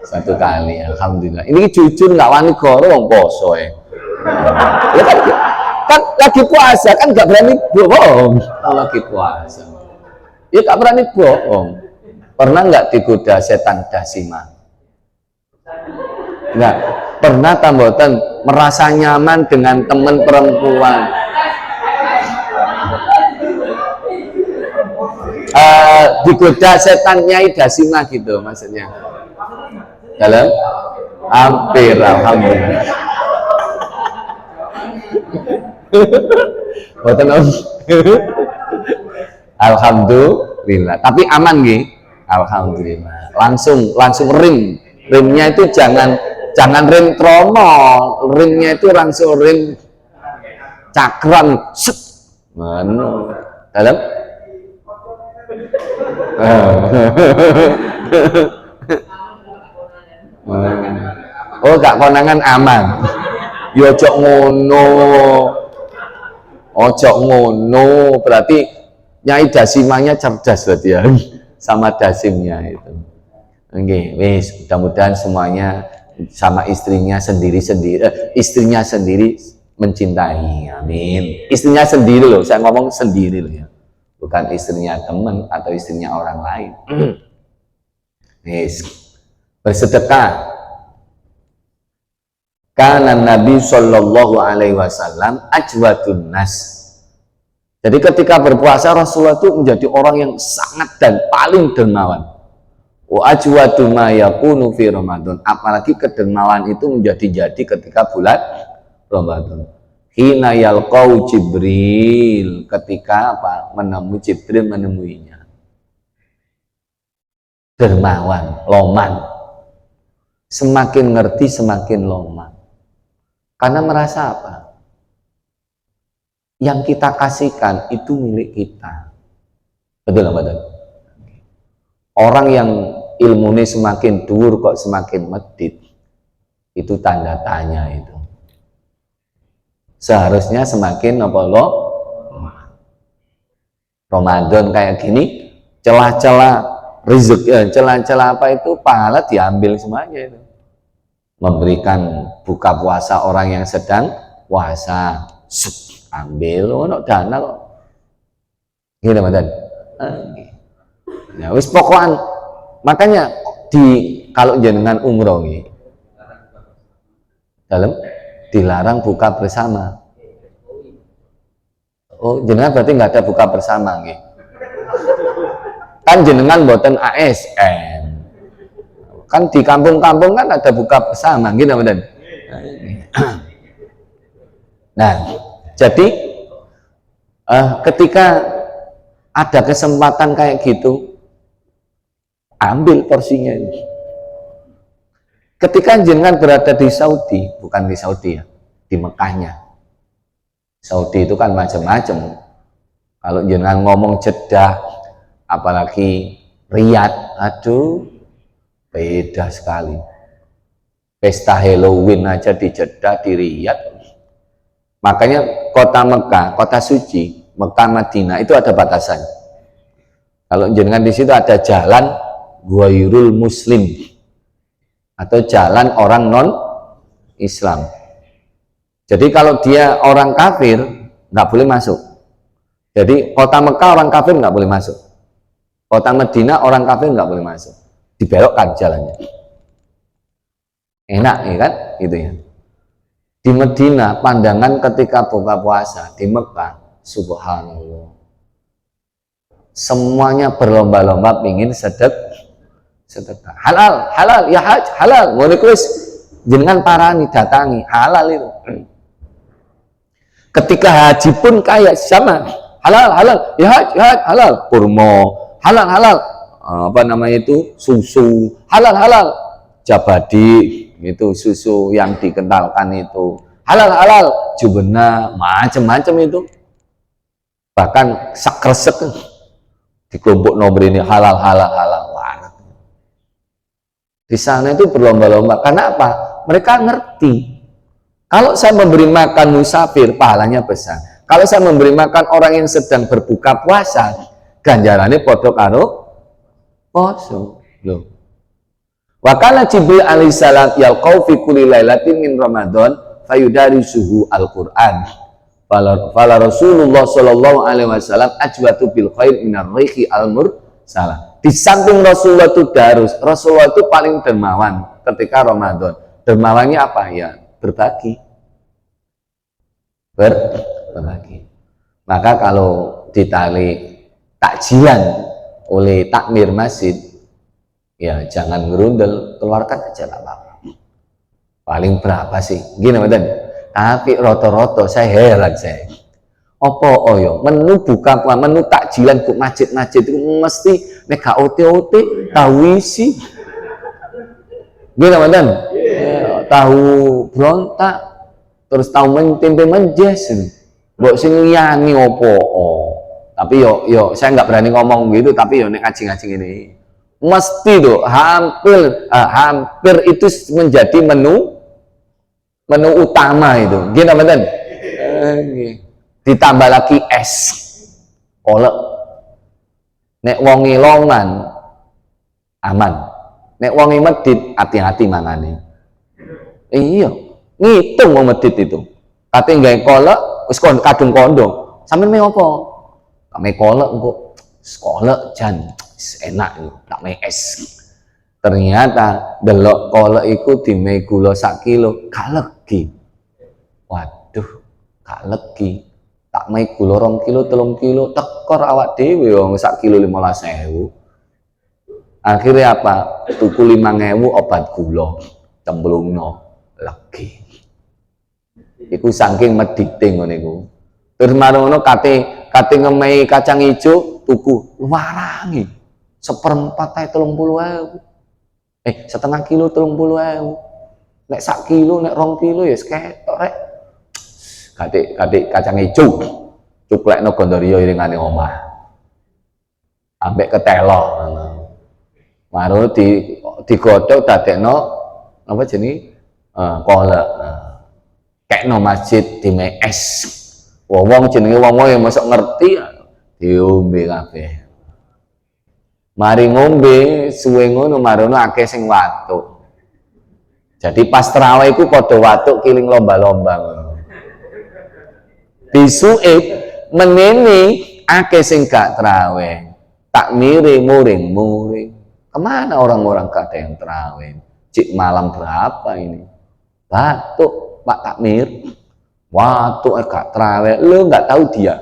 1 kali. Alhamdulillah. Ini jujur nggak wani goro wong poso ya kan lagi puasa kan nggak berani bohong. Lagi puasa ya nggak berani bohong. Pernah nggak digoda setan dasima? Nggak. Pernah tambotan merasa nyaman dengan teman perempuan? Digoda setan Nyai Dasima gitu maksudnya? Dalam? Hampir, alhamdulillah. Alhamdulillah. Tapi aman nggih? Alhamdulillah. Langsung rimnya itu jangan rim tromol, rimnya itu langsung rim cakram set. Mana dalam? Oh gak konangan aman. Yo ojo ngono berarti Nyai Dasimanya cerdas berarti ya sama dasimnya itu. Oke, wis mudah-mudahan semuanya sama istrinya sendiri mencintai. Amin. Istrinya sendiri loh, saya ngomong sendiri loh ya. Bukan istrinya teman atau istrinya orang lain. Wis. Bersedekah. Karena Nabi Shallallahu Alaihi Wasallam ajwadun nas. Jadi ketika berpuasa Rasulullah itu menjadi orang yang sangat dan paling dermawan. Wa ajwadu ma yakunu fi Ramadan. Apalagi kedermawan itu menjadi ketika bulan Ramadan. Hina yalqau Jibril, ketika Jibril menemuinya. Dermawan, loman. Semakin ngerti semakin loman. Karena merasa apa? Yang kita kasihkan itu milik kita. Betul nggak betul? Orang yang ilmunya semakin dur kok semakin medit, itu tanda tanya itu. Seharusnya semakin apa lo? Ramadan kayak gini, celah-celah rezeki, celah-celah apa itu pahala diambil semuanya itu. Memberikan buka puasa orang yang sedang puasa. Ambil ono dana kok. Gitu Ramadan. Ya wis pokokan makanya kalau jenengan umroh nggih. Dalam dilarang buka bersama. Oh, jenengan berarti nggak ada buka bersama nggih. Kan jenengan mboten ASN. Kan di kampung-kampung kan ada buka bersama gitu Ramadan. Nah, jadi ketika Ada kesempatan kayak gitu, ambil porsinya ini. Ketika jenengan berada di Saudi, bukan di Saudi ya, di Mekahnya. Saudi itu kan macam-macam. Kalau jenengan ngomong Jeddah, apalagi Riyadh, aduh, beda sekali. Pesta Halloween aja di Jeddah, di Riyadh. Makanya kota Mekah, kota suci, Mekah Madinah itu ada batasan. Kalau jenengan di situ ada jalan Ghairul Muslim atau jalan orang non Islam. Jadi kalau dia orang kafir nggak boleh masuk. Jadi kota Mekah orang kafir nggak boleh masuk. Kota Madinah orang kafir nggak boleh masuk. Dibelokkan jalannya. Enak ya kan? Gitu ya. Di Madinah pandangan ketika buka puasa, di Mekah subhanallah, semuanya berlomba-lomba ingin sedekah. Halal, halal, ya haj, halal. Mulai kuis, jenengan parani datangi, halal itu. Ketika haji pun kayak sama, halal, halal, ya haj, halal. Kurma, halal, halal. Apa namanya itu? Susu, halal, halal. Jabadi, itu susu yang dikentalkan itu. Halal, halal. Jubena, macam-macam itu. Bahkan sakresek di kelompok nomor ini halal, halal, halal. Di sana itu berlomba-lomba. Karena apa? Mereka ngerti. Kalau saya memberi makan musafir, pahalanya besar. Kalau saya memberi makan orang yang sedang berbuka puasa, ganjarannya podo karo poso. Loh. Wa kana Jibril alaihissalam yalqau fi kulli lailatin min Ramadan fayudarisuhu al-Qur'an. Fala Rasulullah sallallahu alaihi wasallam ajwatu bil khair minar rihi al-mursalah. Di samping Rasulullah itu darus, Rasulullah itu paling dermawan ketika Ramadan. Dermawannya apa? Ya, berbagi. Berbagi. Maka kalau ditali takjilan oleh takmir masjid, ya jangan ngerundel, keluarkan aja lah apa. Paling berapa sih? Gini Mas. Tapi roto-roto saya heran saya. Apa yo menu buka menu takjilan kok masjid-masjid itu mesti nek gak OT-OT tahu isi. Gini Mas. Tahu brontak terus tahu tempe menjes. Mbok sing liyane opo? Tapi yo saya nggak berani ngomong gitu, tapi yo nek ngaji-ngaji ini mesti tuh hampir itu menjadi menu utama itu. Gini Mas. Ditambah lagi es kolek. Nek wongi longan aman, nek wongi medit hati-hati mangane. Iya, ngitung wong medit itu. Kate nggawe kolek wis kadung kondo. Sampeyan me apa? Tak me kolek engko kolek jan enak tak me es. Ternyata delok kolek iku dime gula sak kilo, gak legi. Waduh, gak legi. Tak mai gula 2 kilo, 3 kilo, tekor awak dhewe wong sak kilo 15.000. Akhirnya apa? Tuku 5.000 obat gula, cemplungno legi. Iku saking medite ngene iku. Terus marono kate ngemei kacang ijo tuku warangi. 1/4 ae 30.000. Setengah kilo 30.000. Nek sak kilo, nek 2 kilo ya ketok rek. Katik kacang hijau cuklekno Gondorio iringane omah ambek ketelo maru digodhog dadekno apa jenenge kolek kekno masjid dime es wong jenenge wong yang mosok ngerti diombe kabeh mari ngombe suwe ngono marono akeh sing watuk jadi pas tarawih iku padha watuk kiling lomba-lomba ngono. Bisuke menene akeh sing gak traweh takmire muring-muring kemana orang-orang gak ada yang traweh cik malam berapa ini batuk Pak Takmir watuk gak traweh lu gak tahu dia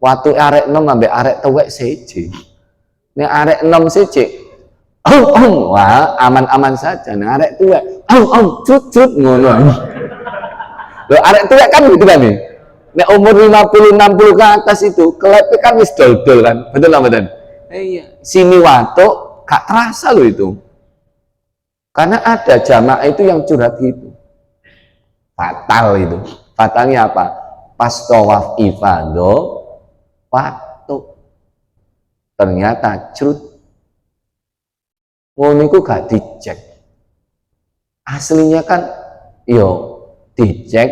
watuk arek 6 ambek arek tuwek seje nek arek 6 seje wah aman-aman saja nek arek tuwek cut ngono lho arek tuwek kan gitu kan nih Nek umur 50-60 ke atas itu kelepe kan wis dol-dol kan, betul nggak betul? Iya, sini watuk gak terasa loh itu. Karena ada jamaah itu yang curhat gitu. Fatal itu. Fatalnya apa? Pas tawaf ifadah, watuk. Ternyata crut. Ngono iku gak dicek. Aslinya kan yo dicek,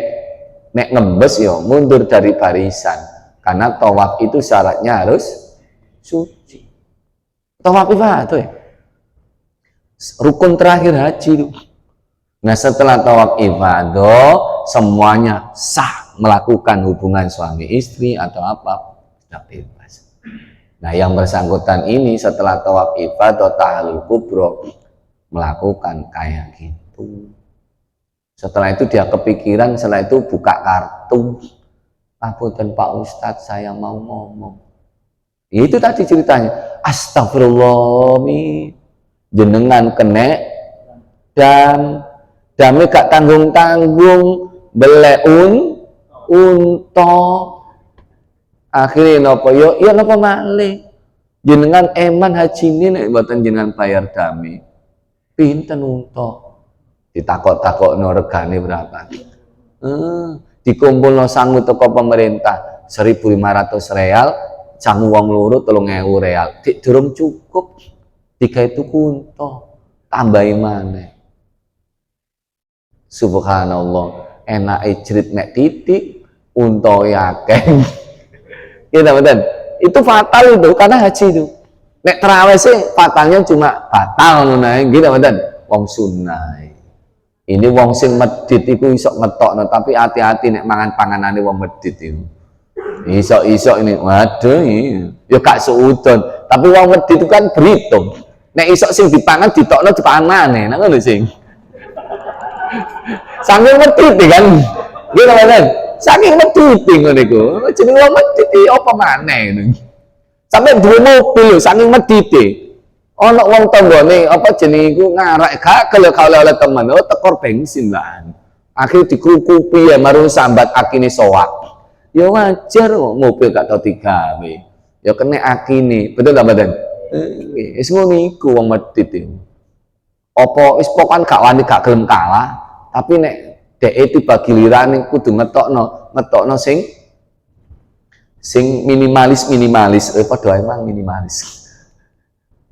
nek ngembes yo mundur dari barisan. Karena tawaf itu syaratnya harus suci. Tawaf ifadah ya. Rukun terakhir haji itu. Nah setelah tawaf ifadah semuanya sah melakukan hubungan suami istri atau apa sudah bebas. Nah yang bersangkutan ini setelah tawaf ifadah tahallul kubro melakukan kayak gitu. Setelah itu dia kepikiran, setelah itu buka kartu. Punten Pak Ustadz, saya mau ngomong. Itu tadi ceritanya. Astagfirullah, jenengan kene dan dame gak tanggung-tanggung beleun unto akhirnya nopo yo nopo malih jenengan eman haji ini nek mboten jenengan bayar dame pinten unto ditakok-takok no regane berapa dikumpulno sangu teko pemerintah 1.500 real sangu wong loro 3.000 real dik durung cukup tiga itu kunto tambahi maneh. Subhanallah, enak ijrit nek titik unto yakeng. Gitu betul. Itu fatal itu karena haji itu. Nek terawih sih fatalnya cuma batal ngono gitu betul. Wong sunah. Ini wong sing medit iku iso ngetokno tapi hati-hati nek mangan panganane wong medit itu. Iso-iso ini waduh ya gak seudon, tapi wong medit itu kan berhitung. Nek isok sing dipangan ditokno dipangan maneh, nang ngono sing. Saking medhit kan. Nggih to, Mas. Saking medhit ngono iku. Jeneng wong medhit iki apa maneh ngono. Sampai duwe mobil lho saking medhite. Ana wong tanggane apa jeneng iku ngarak gak oleh temen, oh tekor bensin lah. Akhir dikukupi ya marung sambat akine sowak. Ya wajar mobil gak tau digawe. Ya kena akine, betul ta, Badan? Wis ngono iku wong medhit iki. Apa wis pokokan gak wani gak gelem kalah, tapi nek dhek tiba gilirane kudu ngetokno sing minimalis padha emang minimalis.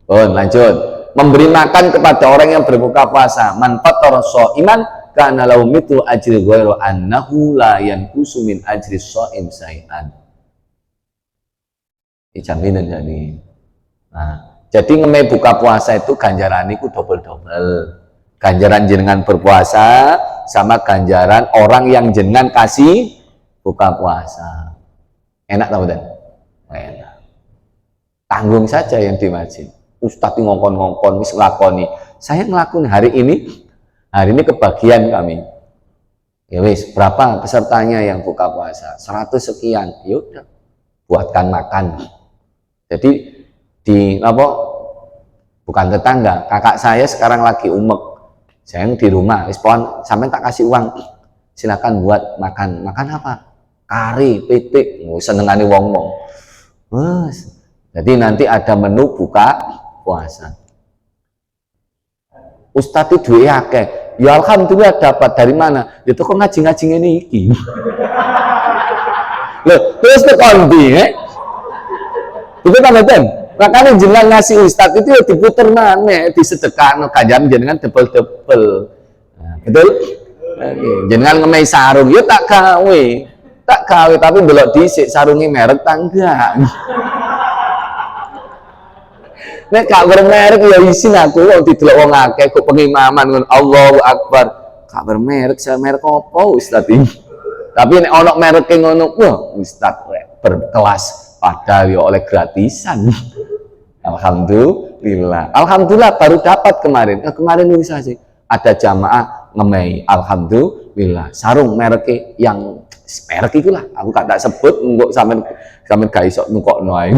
Lanjut. Memberi makan kepada orang yang berbuka puasa. Man fatara shaiman kana lahu mithlu ajri ghairu annahu la yanqusu min ajri shaim syai'an. Dijaminan jadi. Nah, jadi ngemeh buka puasa itu ganjaran itu double-double. Ganjaran jenengan berpuasa sama ganjaran orang yang jenengan kasih buka puasa. Enak tau betul? Enak. Tanggung saja yang di masjid. Ustadz ngongkon-ngongkon wis nglakoni. Saya ngelakuin hari ini kebagian kami. Ya wis, berapa pesertanya yang buka puasa? 100 sekian. Ya udah, buatkan makan. Jadi di apa bukan tetangga, kakak saya sekarang lagi umek, saya di rumah, respon sampai tak kasih uang, silakan buat makan apa? Kari, pitik, senengane wong-wong. Jadi nanti ada menu buka puasa. Ustadz itu duwe akeh. Ya alhamdulillah dapat dari mana? Ya kok ngaji-ngaji ngene iki. Loh, terus tekan ndi, Itu kan betul. Makanya jenengan ngasih ustadz itu ya diputer maneh, disedekahno ganjaran jenengan double-double. Nah, betul? Jenengan ngemei sarung, ya tak gawe tapi belok dhisik sarunge merek tangga. Nek gak bermerek ya isin aku wong didelok wong akeh kok pengimaman ngono Allahu Akbar. Gak bermerek, saya merek apa ustadz iki? Tapi nek ana mereke ngono, wah ustadz berkelas padahal ya oleh gratisan. Alhamdulillah baru dapat kemarin bisa sih ada jamaah ngemei alhamdulillah sarung merek yang merek itulah aku gak tak sebut engko sampean gak iso nukokno ae.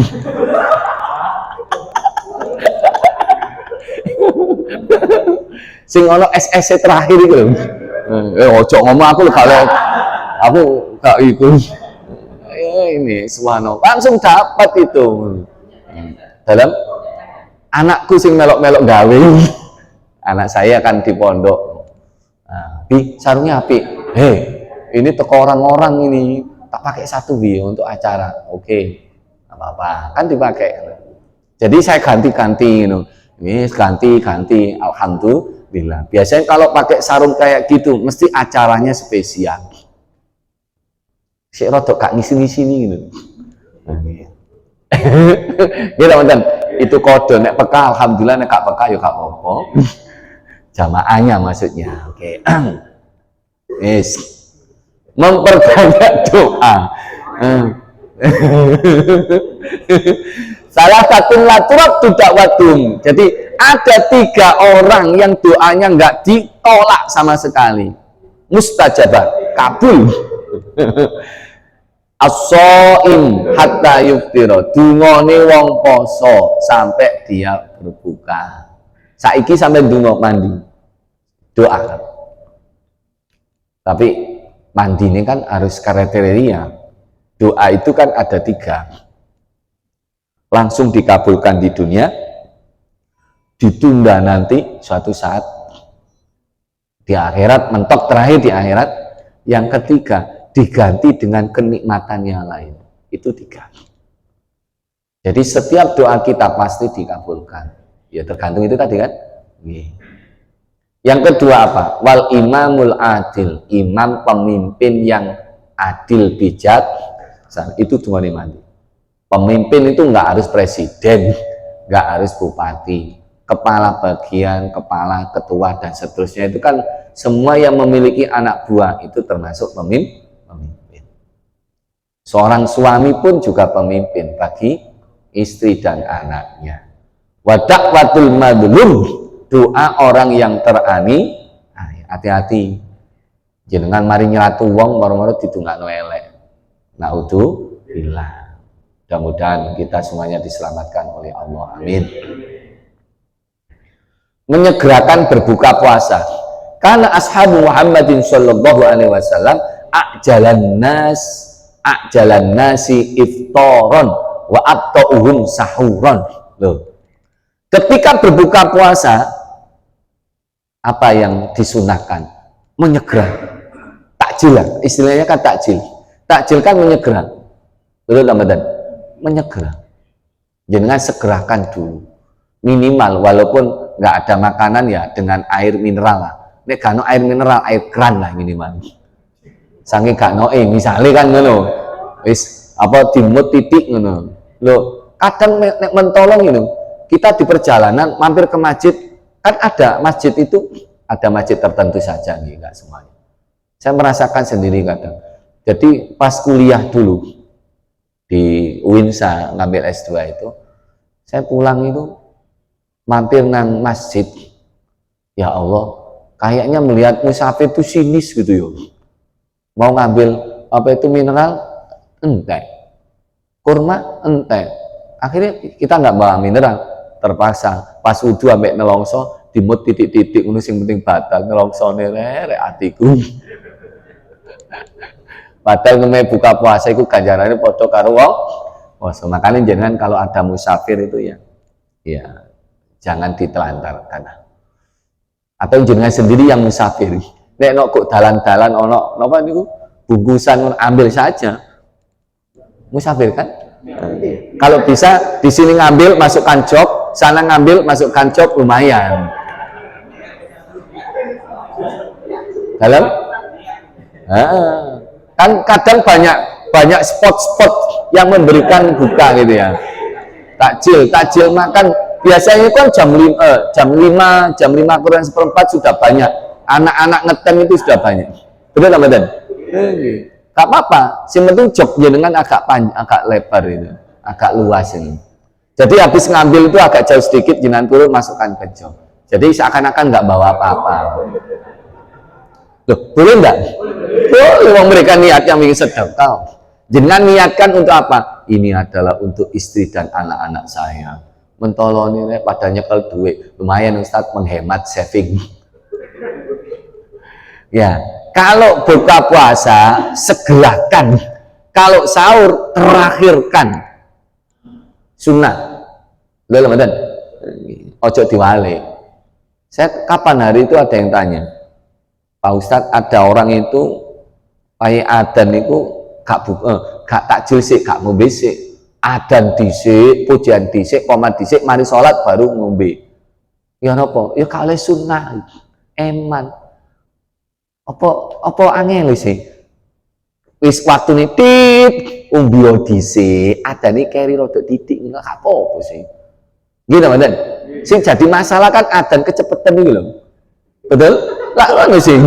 Sing ono SS terakhir iku lho. Ojo ngomong aku lho kalau aku gak iku. ini subhanallah langsung dapat itu. Dalam anakku sing melok-melok gawe. Anak saya kan di pondok. Nah, Bi, sarungnya api. Hei, ini teko orang-orang ini tak pakai satu Bi untuk acara. Oke. Apa-apa, kan dipakai. Jadi saya ganti-ganti gitu. Ini ganti-ganti, alhamdulillah. Biasanya kalau pakai sarung kayak gitu, mesti acaranya spesial. Si rodok kak ngisi-ngisi gitu. Ya teman-teman, itu kode. Nek peka, alhamdulillah. Nek gak peka, ya gak apa-apa. Jamaahnya maksudnya. Oke. Yes. Memperbanyak doa. Salah satu laturak tidak wadum. Jadi ada 3 orang yang doanya nggak ditolak sama sekali. Mustajabah, kabul. As-shaim hatta yuftira. Dungone wong poso sampai dia berbuka. Saiki sampai dungo mandi. Doa. Tapi mandi ini kan harus kriteria. Doa itu kan ada 3. Langsung dikabulkan di dunia, ditunda nanti suatu saat di akhirat, mentok terakhir di akhirat. Yang ketiga, diganti dengan kenikmatan yang lain. Itu 3. Jadi setiap doa kita pasti dikabulkan. Ya tergantung itu tadi kan. Yang kedua apa? Wal imamul adil. Imam pemimpin yang adil, bijak. Itu cuma mandi. Pemimpin itu nggak harus presiden, nggak harus bupati, kepala bagian, kepala, ketua, dan seterusnya. Itu kan semua yang memiliki anak buah itu termasuk pemimpin. Seorang suami pun juga pemimpin bagi istri dan anaknya. Wadakwatul madlum, doa orang yang terani. Hati-hati, jenengan mari nyelatu wong moro-moro didongakno elek. Naudzubillah. Mudah-mudahan kita semuanya diselamatkan oleh Allah. Amin. Menyegerakan berbuka puasa. Karena ashabu Muhammadin sallallahu alaihi wasallam ajalan nasi iftaron wa abta'uhum sahuron. Loh. Ketika berbuka puasa, apa yang disunahkan? Menyegera. Takjil, istilahnya kan takjil. Takjil kan menyegera. Betul Ramadan? Menyegera. Jangan segerakan dulu. Minimal walaupun nggak ada makanan ya dengan air mineral lah. Nek gak air mineral, air keran lah minimal. Saking gak misalnya kan ngono. Wis apa dimut titik ngono. Loh, kadang nek mentolong itu kita di perjalanan mampir ke masjid, kan ada masjid itu ada masjid tertentu saja nih, enggak semuanya. Saya merasakan sendiri kadang. Jadi pas kuliah dulu di UINSA ngambil S2 itu, saya pulang itu mampir nang masjid. Ya Allah, kayaknya melihat musafir itu sinis gitu yo. Mau ngambil apa itu mineral, entek. Kurma, entek. Akhirnya kita nggak bawa mineral, terpaksa pas wudhu ambek nelongso dimut titik-titik ngono sing penting batal nelongsone rek atiku. Padahal namanya buka puasa itu ganjarannya padha karo wong puasa. Makanya jangan kalau ada musafir itu ya jangan ditelantarkan. Atau jangan sendiri yang musafir. Nek nok kok dalan-dalan ono napa niku bungkusan ambil saja. Musafir kan? Kalau bisa di sini ngambil masukkan jok, sana ngambil masukkan jok lumayan. Dalam? Kan kadang banyak spot-spot yang memberikan buka gitu ya. Takjil makan biasanya kan jam 5 kurang seperempat sudah banyak. Anak-anak ngetem itu sudah banyak. Betul Ramadan? Gak apa-apa, yang penting jok jenengan agak lebar itu, agak luas ini. Jadi habis ngambil itu agak jauh sedikit, jenengan turun masukkan ke jok. Jadi seakan-akan nggak bawa apa-apa. Loh, boleh enggak? Boleh memberikan niat yang ingin sedekah. Jenengan niatkan untuk apa? Ini adalah untuk istri dan anak-anak saya. Mentolong ini pada nyekel duit, lumayan Ustaz, menghemat saving. Ya. Kalau buka puasa, segerakan Kalau sahur terakhirkan sunnah. Lho mboten. Ojo diwale. Saya kapan hari itu ada yang tanya, Pak Ustadz, ada orang itu pakai adan itu gak takjil sik, gak ngombe sik. Adan dhisik, pujian dhisik, qomat dhisik, mari salat baru ngombe. Ya napa? Ya kalih sunnah. Eman. Apa angel sih? Wis waktune tit umbio dhisik, adane keri rada titik enggak apa-apa sih. Gitu mboten? Sing jadi masalah kan adan kecepetan iki lho. Betul? Lah ngono sih.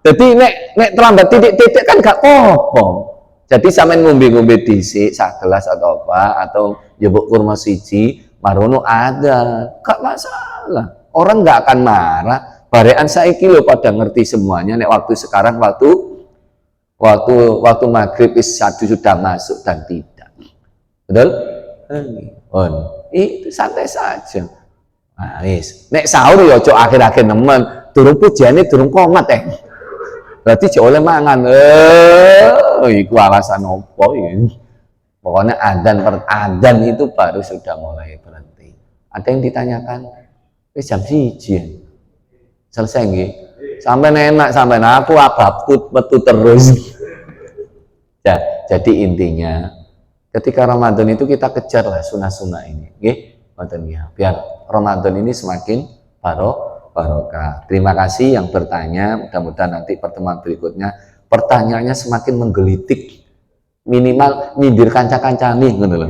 Jadi nek terlambat titik-titik kan gak apa-apa. Jadi sampean ngombe-ngombe dhisik sak gelas atau apa atau njebuk kurma siji, marono ada, gak masalah. Orang nggak akan marah. Barean saiki lho pada ngerti semuanya. Nek waktu sekarang waktu maghrib sudah masuk dan tidak. Betul? Itu santai saja. Nah, wis. Nek sahur ya ojo akhir-akhir nemen, durung pujiane durung komat Berarti jek oleh mangan. Iku alasan opo iki? Pokoknya adzan itu baru sudah mulai berhenti. Ada yang ditanyakan, wis jam 1. Selesai nggih. Sampai enak sampai aku ababku metu terus. Ya, jadi intinya ketika Ramadan itu kita kejarlah sunnah-sunnah ini, nggih, ngoten ya. Biar Ramadan ini semakin barokah. Terima kasih yang bertanya. Mudah-mudahan nanti pertemuan berikutnya pertanyaannya semakin menggelitik. Minimal nyindir kanca-kancane ngono lho.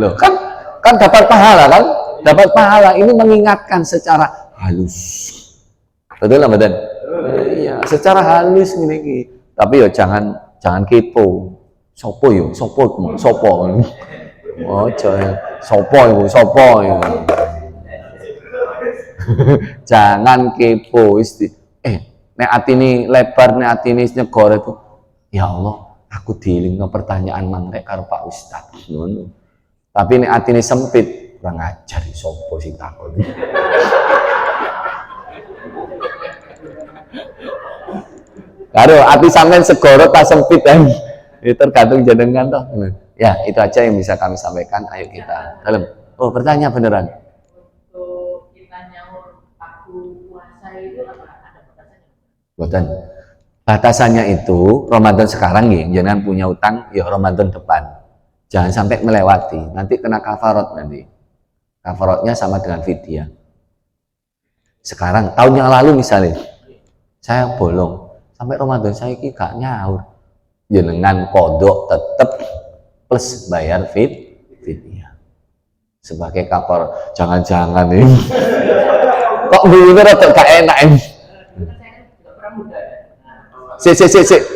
Loh, kan dapat pahala kan? Dapat pahala ini mengingatkan secara halus. Betul lah, Badan? Iya, secara halus ngene iki. Tapi ya jangan kepo. Sopo yo? Sopo? Oh, sopo yo. Jangan kepo nek atine lebar, nek atine nyegor itu. Ya Allah, aku dielingno pertanyaan mangrek karo Pak Ustad. Ngono. Tapi nek atine sempit, kurang ajar sopo sing takon. Karo ati sampean segoro ta sempit kan. Itu tergantung jenengan toh. Ya, itu aja yang bisa kami sampaikan. Ayo kita dalam. Oh, bertanya beneran. Untuk kita nyaur waktu puasa itu ada batasannya? Boten. Batasannya itu Ramadan sekarang nih, jangan punya utang ya Ramadan depan. Jangan sampai melewati. Nanti kena kafarat nanti. Kafaratnya sama dengan fidyah. Sekarang tahun yang lalu misalnya saya bolong sampai Ramadan saya ini gak nyaur. Jenengan kodok tetep plus bayar fidyah. Sebagai kafar, jangan-jangan nih. Kok begini rada gak enak ini.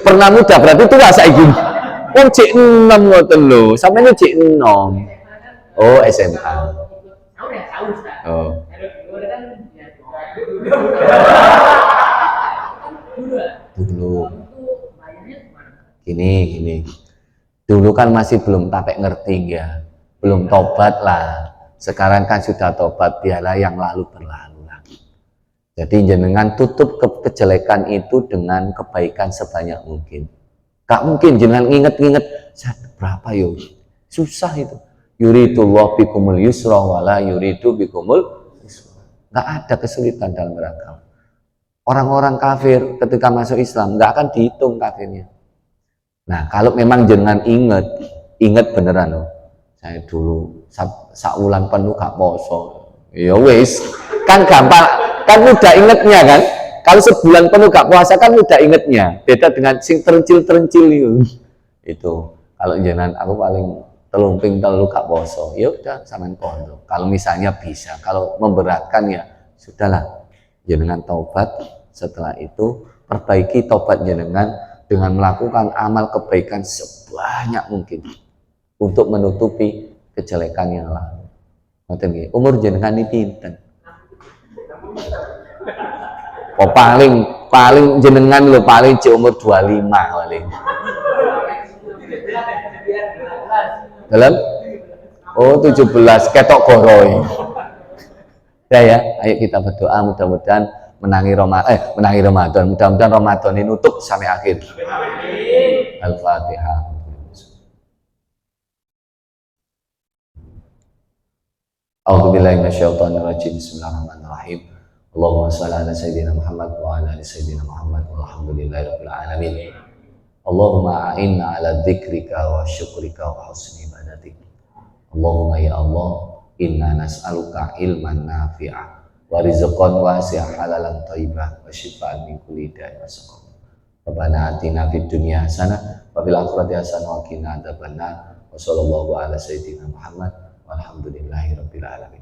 Pernah muda berarti tua saiki. Wong cek 6 ngoten lho, sampeyan cek 6. Oh, SMA. Oh. Dulu. Gini. Dulu kan masih belum tapek ngerti ya. Belum tobat lah. Sekarang kan sudah tobat, biarlah yang lalu berlalu lagi. Jadi jenengan tutup kejelekan itu dengan kebaikan sebanyak mungkin. Gak mungkin jenengan nginget-nginget berapa yo. Susah itu. Yuridullah bikumul yusra wala yuridu bikumul yusra. Gak ada kesulitan dalam beragama. Orang-orang kafir ketika masuk Islam gak akan dihitung kafirnya. Nah, kalau memang jenengan inget beneran loh. Saya dulu saulan penuh gak poso. Ya wis, kan gampang, kan mudah ingetnya kan. Kalau sebulan penuh gak puasa kan mudah ingetnya. Beda dengan sing terencil itu. Kalau jenengan aku paling telumping telu gak poso. Ya udah sampean kono. Kalau misalnya bisa, kalau memberatkan ya sudahlah. Jenengan taubat, setelah itu perbaiki taubat jenengan dengan melakukan amal kebaikan sebanyak mungkin untuk menutupi kejelekan yang lalu. Umur jenengan ini pinten? Oh paling jenengan lo paling di umur 25 paling. Dalam? Oh 17 ketok goroi. Ya, ayo kita berdoa mudah-mudahan menangi Ramadan. Mudah-mudahan Ramadan ini nutup sampai akhir. Al-Fatihah. A'udzubillahi minasyaitonirrajim. Bismillahirrahmanirrahim. Allahumma shalli ala sayyidina Muhammad wa ala ali sayyidina Muhammad walhamdulillahirabbil alamin. Allahumma a'inna ala dzikrika wa syukrika wa husni ibadatik. Allahumma ya Allah, inna nas'aluka ilman nafi'ah wa rizqan wasi'an halalan thayyibah wa syifaan min kulli da'in wa saqam. Rabbana atina fid dunya hasanah wa fil akhirati hasanah wa qina adzabannar. Wa sallallahu ala sayyidina Muhammad walhamdulillahi rabbil alamin.